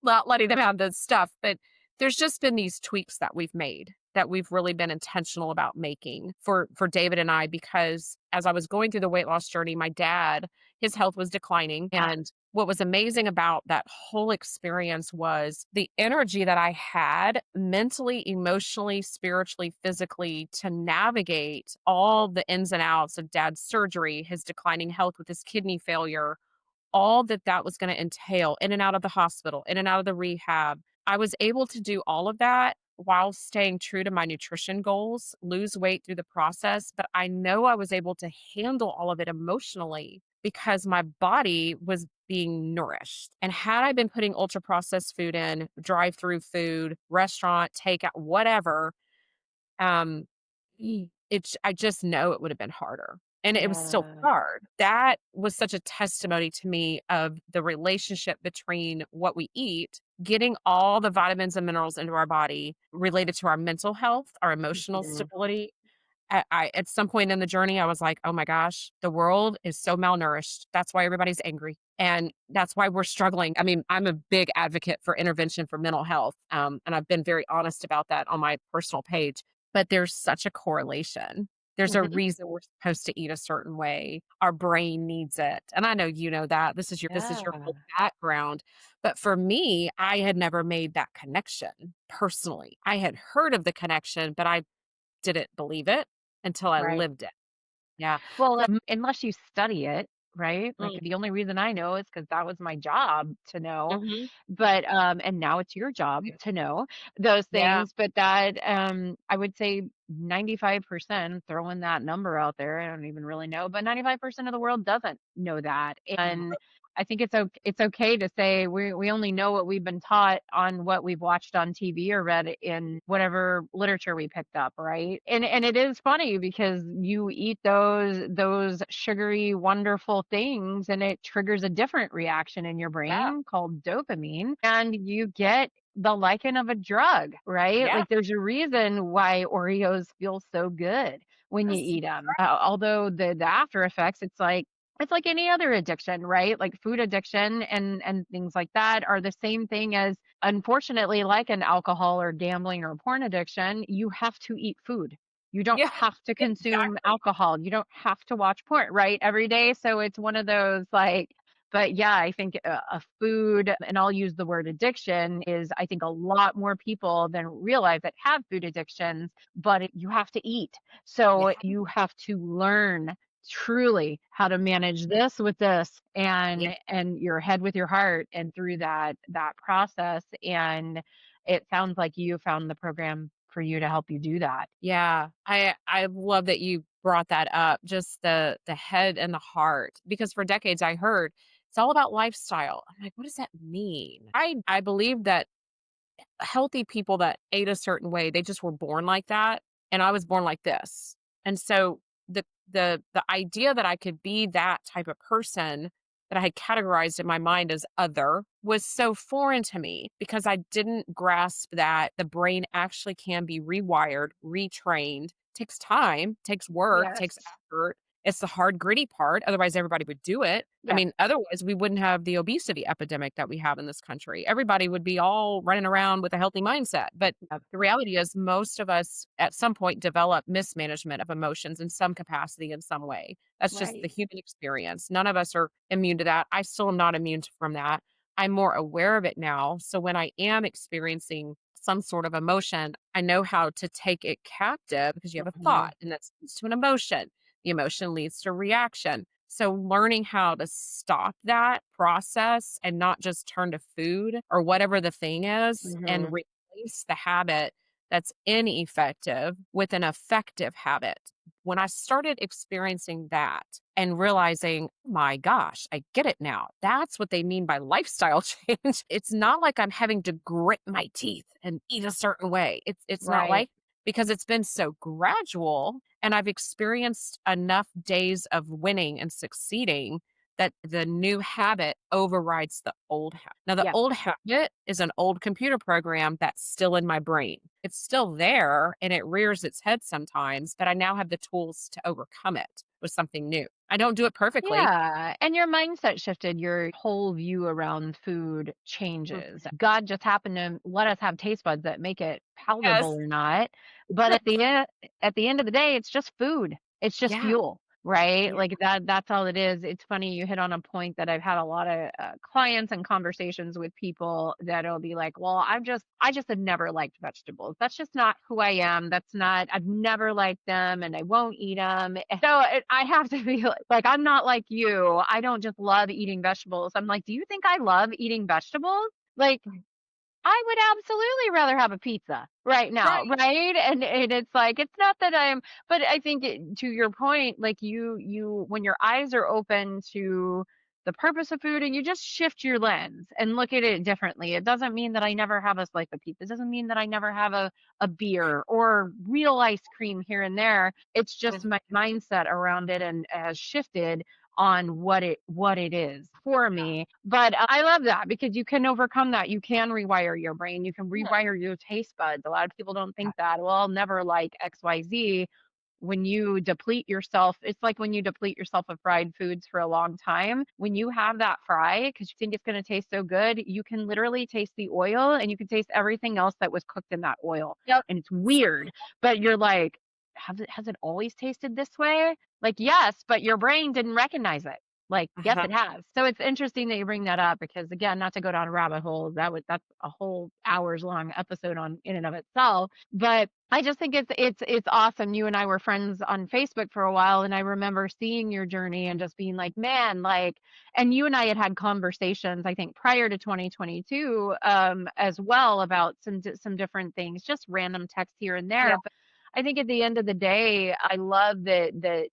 B: not letting them have this stuff, but there's just been these tweaks that we've made, that we've really been intentional about making for David and I, because as I was going through the weight loss journey, my dad, his health was declining, and what was amazing about that whole experience was the energy that I had mentally, emotionally, spiritually, physically to navigate all the ins and outs of dad's surgery, his declining health with his kidney failure, all that that was gonna entail, in and out of the hospital, in and out of the rehab. I was able to do all of that while staying true to my nutrition goals, lose weight through the process, but I know I was able to handle all of it emotionally because my body was being nourished. And had I been putting ultra processed food in, drive-through food, restaurant, takeout, whatever, um, I just know it would have been harder, and it was still
A: Yeah.
B: hard. That was such a testimony to me of the relationship between what we eat, getting all the vitamins and minerals into our body related to our mental health, our emotional
A: Mhm.
B: stability. At some point in the journey, I was like, "Oh my gosh, the world is so malnourished. That's why everybody's angry, and that's why we're struggling." I mean, I'm a big advocate for intervention for mental health, and I've been very honest about that on my personal page, but there's such a correlation. There's a
A: Mhm.
B: reason we're supposed to eat a certain way. Our brain needs it, and I know you know that. This is your
A: Yeah.
B: whole background, but for me, I had never made that connection personally. I had heard of the connection, but I didn't believe it until I
A: Right.
B: lived it. Yeah.
A: Well,
B: So
A: unless you study it, right? Like
B: mm,
A: the only reason I know is because that was my job to know.
B: mhm.
A: But and now it's your job to know those
B: Yeah,
A: things. But that I would say 95%, throwing that number out there, I don't even really know, but 95% of the world doesn't know that. And I think it's okay to say we only know what we've been taught on what we've watched on TV or read in whatever literature we picked up, right? And it is funny because you eat those sugary wonderful things and it triggers a different reaction in your
B: yeah,
A: brain called dopamine and you get the liking of a drug, right?
B: yeah.
A: Like there's a reason why Oreos feel so good when you
B: Yes,
A: eat them. Although the after effects, it's like any other addiction, right? Like food addiction and things like that are the same thing as, unfortunately, like an alcohol or gambling or porn addiction, you have to eat food. You don't
B: yeah,
A: have to consume
B: exactly.
A: alcohol. You don't have to watch porn, right? Every day. So it's one of those like But yeah, I think a food, and I'll use the word addiction, is I think a lot more people than realize that have food addictions, but you have to eat.
B: Yeah.
A: So you have to learn truly how to manage this with this,
B: Yeah.
A: and your head with your heart, and through that process. And it sounds like you found the program for you to help you do that.
B: Yeah, I love that you brought that up, just the head and the heart, because for decades I heard it's all about lifestyle. I'm like, what does that mean? I believe that healthy people that ate a certain way, they just were born like that, and I was born like this. And so the idea that I could be that type of person that I had categorized in my mind as other was so foreign to me because I didn't grasp that the brain actually can be rewired, retrained. Takes time, takes work, takes
A: Yes.
B: effort. It's the hard, gritty part. Otherwise, everybody would do it. I
A: Yeah.
B: mean, otherwise, we wouldn't have the obesity epidemic that we have in this country. Everybody would be all running around with a healthy mindset. But
A: Yep.
B: the reality is, most of us at some point develop mismanagement of emotions in some capacity, in some way. That's just the
A: Right.
B: human experience. None of us are immune to that. I still am not immune from that. I'm more aware of it now. So when I am experiencing some sort of emotion, I know how to take it captive because you have a
A: Mhm.
B: thought and that leads to an emotion. The emotion leads to reaction. So learning how to stop that process and not just turn to food or whatever the thing is and
A: Mhm.
B: replace the habit that's ineffective with an effective habit. When I started experiencing that and realizing, my gosh, I get it now. That's what they mean by lifestyle change. It's not like I'm having to grit my teeth and eat a certain way. It's not
A: Right.
B: like because it's been so gradual and I've experienced enough days of winning and succeeding that the new habit overrides the old habit. Now, the
A: Yeah.
B: old habit is an old computer program that's still in my brain. It's still there and it rears its head sometimes, but I now have the tools to overcome it with something new. I don't do it perfectly.
A: Yeah, and your mindset shifted, your whole view around food
B: Mm.
A: changes. God just happened to let us have taste buds that make it palatable
B: Yes.
A: or not, but at the end of the day, it's just food. It's just
B: Yeah.
A: fuel, right?
B: Yeah.
A: Like that's all it is. It's funny you hit on a point that I've had a lot of clients and conversations with people that'll be like, "Well, I just have never liked vegetables. That's just not who I am. That's not I've never liked them and I won't eat them." So I have to be like, I'm not like you. I don't just love eating vegetables. I'm like, do you think I love eating vegetables? Like,
B: Right.
A: I would absolutely rather have a pizza right now,
B: Right.
A: right? And it's like it's not that but I think to your point, like when your eyes are open to the purpose of food and you just shift your lens and look at it differently. It doesn't mean that I never have a slice of pizza. It doesn't mean that I never have a beer or real ice cream here and there. It's just
B: Mhm.
A: my mindset around it and has shifted on what it is for me. But I love that because you can overcome that. You can rewire your brain. You can
B: Yeah.
A: rewire your taste buds. A lot of people don't
B: Yeah.
A: think that. Well, I'll never like XYZ. When you deplete yourself, it's like when you deplete yourself of fried foods for a long time. When you have that fry because you think it's going to taste so good, you can literally taste the oil and you can taste everything else that was cooked in that oil.
B: Yep.
A: And it's
B: So
A: weird, but you're like, has it always tasted this way? Like, yes, but your brain didn't recognize it. Like, yes,
B: uh-huh.
A: it has. So it's interesting that you bring that up because again, not to go down a rabbit hole, that's a whole hours long episode on in and of itself. But I just think it's awesome. You and I were friends on Facebook for a while, and I remember seeing your journey and just being like, man, like, and you and I had conversations, I think, prior to 2022, as well about some different things, just random texts here and there.
B: Yeah.
A: But I think at the end of the day, I love that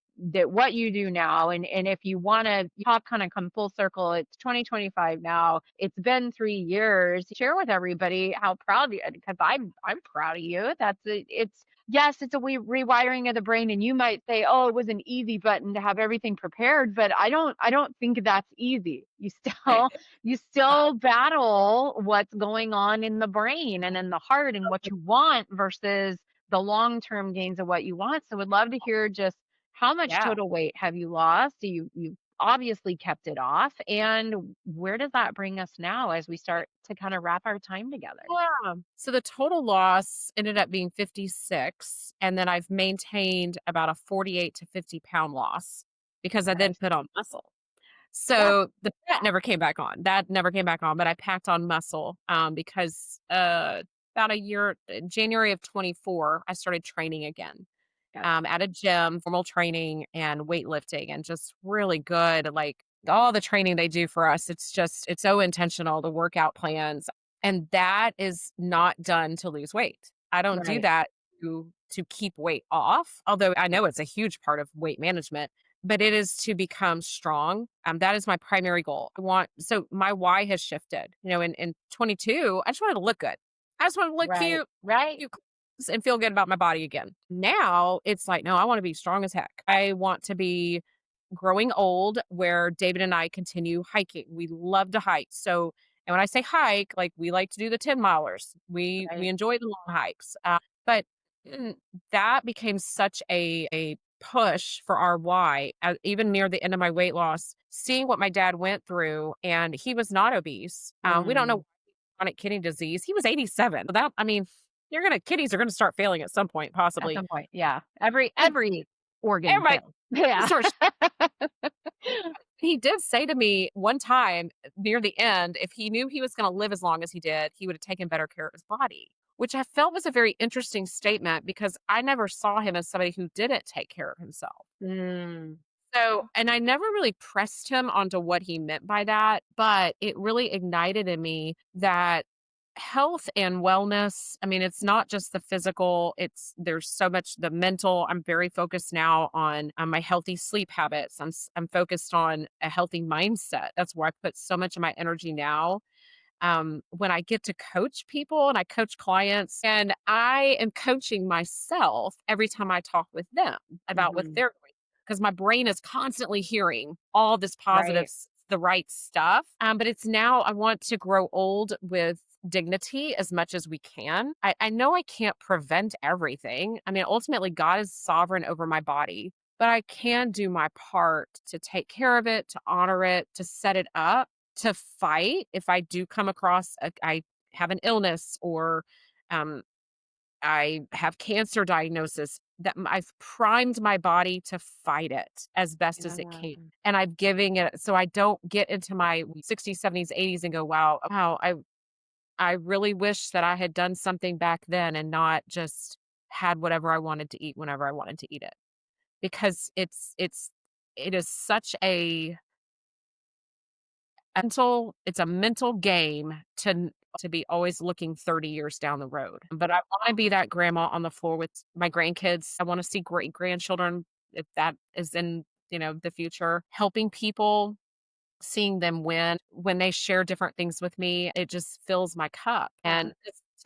A: what you do now, and if you want to talk kind of come full circle, it's 2025 now. It's been 3 years. Share with everybody how proud you because I'm proud of you. That's it. It's yes, it's a rewiring of the brain, and you might say, oh, it was an easy button to have everything prepared, but I don't think that's easy. You
B: Right.
A: still you still battle what's going on in the brain and in the heart and what you want versus the long-term gains of what you want. So would love to hear just how much
B: Yeah.
A: total weight have you lost? You've obviously kept it off, and where does that bring us now as we start to kind of wrap our time together?
B: Yeah. So the total loss ended up being 56, and then I've maintained about a 48 to 50 pound loss because I then
A: Nice.
B: put on muscle.
A: Yeah.
B: So that never came back on. That never came back on, but I packed on muscle, because, about a year January of 24, I started training again,
A: Gotcha.
B: at a gym, formal training and weightlifting and just really good, like, all the training they do for us, it's so intentional, the workout plans, and that is not done to lose weight. I don't do
A: Right.
B: that to keep weight off, although I know it's a huge part of weight management, but it is to become strong. That is my primary goal. My why has shifted. In 22, I just wanted to look good. I just wanted to look
A: Right.
B: cute,
A: Right.
B: cute clothes, and feel good about my body again. Now it's like, no, I want to be strong as heck. I want to be growing old where David and I continue hiking. We love to hike. And when I say hike, like we like to do the 10 milers. We
A: Right.
B: enjoy the long hikes. But mm, that became such a push for our why, even near the end of my weight loss, seeing what my dad went through, and he was not obese. We don't
A: Mm.
B: know chronic kidney disease. He was 87. I mean, kidneys are gonna start failing at some point,
A: At
B: possibly.
A: some point, yeah.
B: And
A: Every organ
B: everybody
A: fails. Yeah.
B: starts he did say to me one time near the end, if he knew he was gonna live as long as he did, he would have taken better care of his body, which I felt was a very interesting statement because I never saw him as somebody who didn't take care of himself.
A: Mm.
B: And I never really pressed him onto what he meant by that, but it really ignited in me that health and wellness, I mean, it's not just the physical, there's so much the mental. I'm very focused now on my healthy sleep habits. I'm focused on a healthy mindset. That's where I put so much of my energy now. When I get to coach people and I coach clients, and I am coaching myself every time I talk with them about what
A: Mhm.
B: they're going, because my brain is constantly hearing all this positive,
A: Right.
B: the right stuff. But it's now I want to grow old with dignity as much as we can. I know I can't prevent everything. I mean, ultimately, God is sovereign over my body, but I can do my part to take care of it, to honor it, to set it up to fight if I do come across I have an illness or um, I have cancer diagnosis I've primed my body to fight it as best as it
A: Yeah.
B: can. And I'm giving it so I don't get into my 60s, 70s, 80s and go, wow, I really wish that I had done something back then and not just had whatever I wanted to eat whenever I wanted to eat it. Because it is such it's a mental game to be always looking 30 years down the road. But I wanna be that grandma on the floor with my grandkids. I wanna see great grandchildren if that is in, the future. Helping people, seeing them win when they share different things with me, it just fills my cup.
A: Yeah.
B: And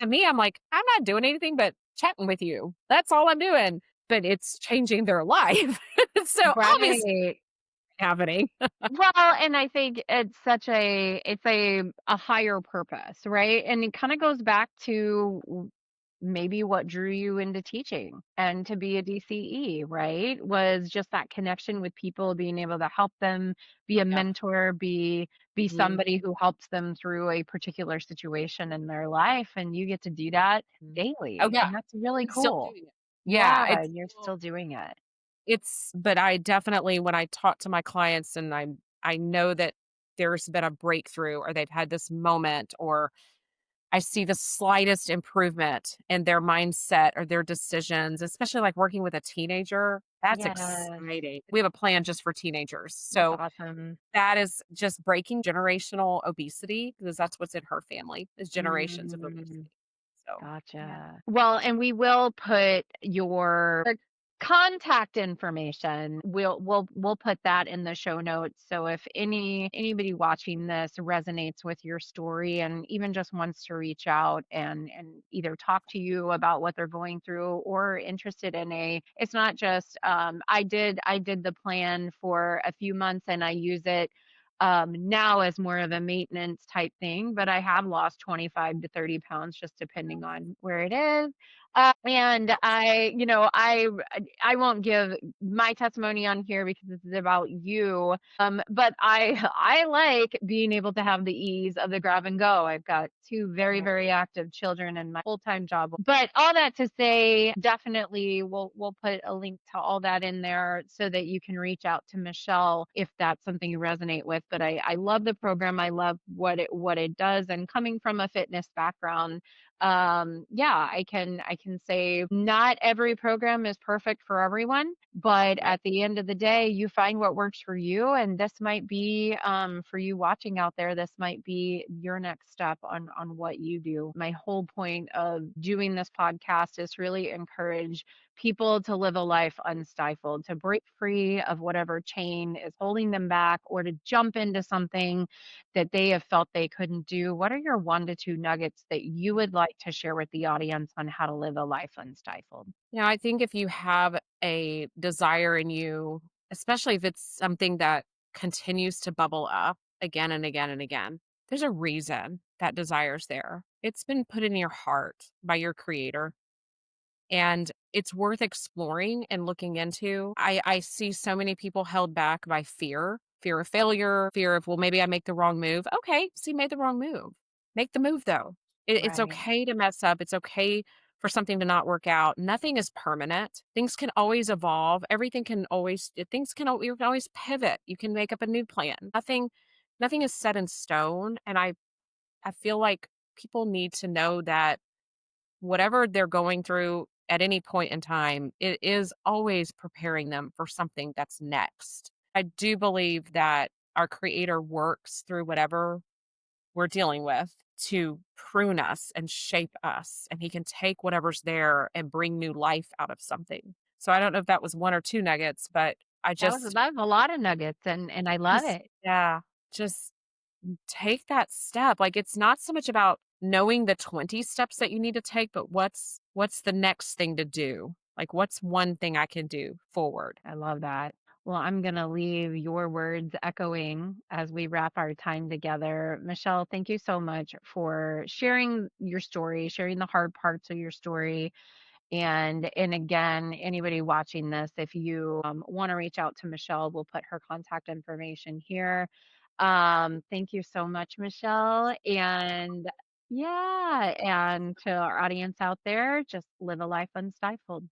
B: to me, I'm like, I'm not doing anything but chatting with you. That's all I'm doing. But it's changing their life. So obviously
A: Right.
B: happening.
A: Well, and I think it's a higher purpose, right? And it kind of goes back to maybe what drew you into teaching and to be a DCE, right? Was just that connection with people, being able to help them, be a
B: Yeah.
A: mentor, be
B: Mhm.
A: somebody who helps them through a particular situation in their life, and you get to do that
B: Mhm. Oh,
A: daily,
B: yeah,
A: and that's really
B: and still
A: cool.
B: doing it.
A: Yeah,
B: Yeah, it's
A: and you're
B: still
A: still doing it.
B: but I definitely when I talk to my clients and I know that there's been a breakthrough or they've had this moment or I see the slightest improvement in their mindset or their decisions, especially like working with a teenager, that's
A: Yes,
B: exciting. We have a plan just for teenagers.
A: that's
B: So
A: awesome.
B: that is just breaking generational obesity because that's what's in her family is generations of
A: Mm.
B: obesity. So, yeah.
A: Gotcha. Well, and we will put your contact information. We'll put that in the show notes. So if anybody watching this resonates with your story and even just wants to reach out and either talk to you about what they're going through or interested in it's not just I did the plan for a few months and I use it now as more of a maintenance type thing, but I have lost 25 to 30 pounds just depending on where it is. And I won't give my testimony on here because this is about you. But I like being able to have the ease of the grab and go. I've got two very,
B: Right.
A: very active children and my full-time job. But all that to say, definitely we'll put a link to all that in there so that you can reach out to Michelle if that's something you resonate with. But I love the program. I love what it does. And coming from a fitness background, yeah, I can say not every program is perfect for everyone, but
B: Right.
A: at the end of the day, you find what works for you, and this might be, for you watching out there, this might be your next step on what you do. My whole point of doing this podcast is really encourage people to live a life unstifled, to break free of whatever chain is holding them back, or to jump into something that they have felt they couldn't do. What are your 1 to 2 nuggets that you would like to share with the audience on how to live a life unstifled?
B: I think if you have a desire in you, especially if it's something that continues to bubble up again and again and again, there's a reason that desire's there. It's been put in your heart by your creator, and it's worth exploring and looking into. I see so many people held back by fear of failure, fear of, well, maybe I make the wrong move. Okay, so you made the wrong move. Make the move though. It's
A: Right.
B: okay to mess up. It's okay for something to not work out. Nothing is permanent. Things can always evolve. Everything can always things can al- You can always pivot. You can make up a new plan. Nothing is set in stone. And I feel like people need to know that whatever they're going through at any point in time, it is always preparing them for something that's next. I do believe that our creator works through whatever we're dealing with to prune us and shape us. And he can take whatever's there and bring new life out of something. So I don't know if that was one or two nuggets, but I
A: That was a lot of nuggets, and I love
B: just,
A: it.
B: yeah, just take that step. Like, it's not so much about knowing the 20 steps that you need to take, but what's the next thing to do? Like, what's one thing I can do forward?
A: I love that. Well, I'm going to leave your words echoing as we wrap our time together. Michelle, thank you so much for sharing your story, sharing the hard parts of your story. And again, anybody watching this, if you want to reach out to Michelle, we'll put her contact information here. Thank you so much, Michelle. And yeah, and to our audience out there, just live a life unstifled.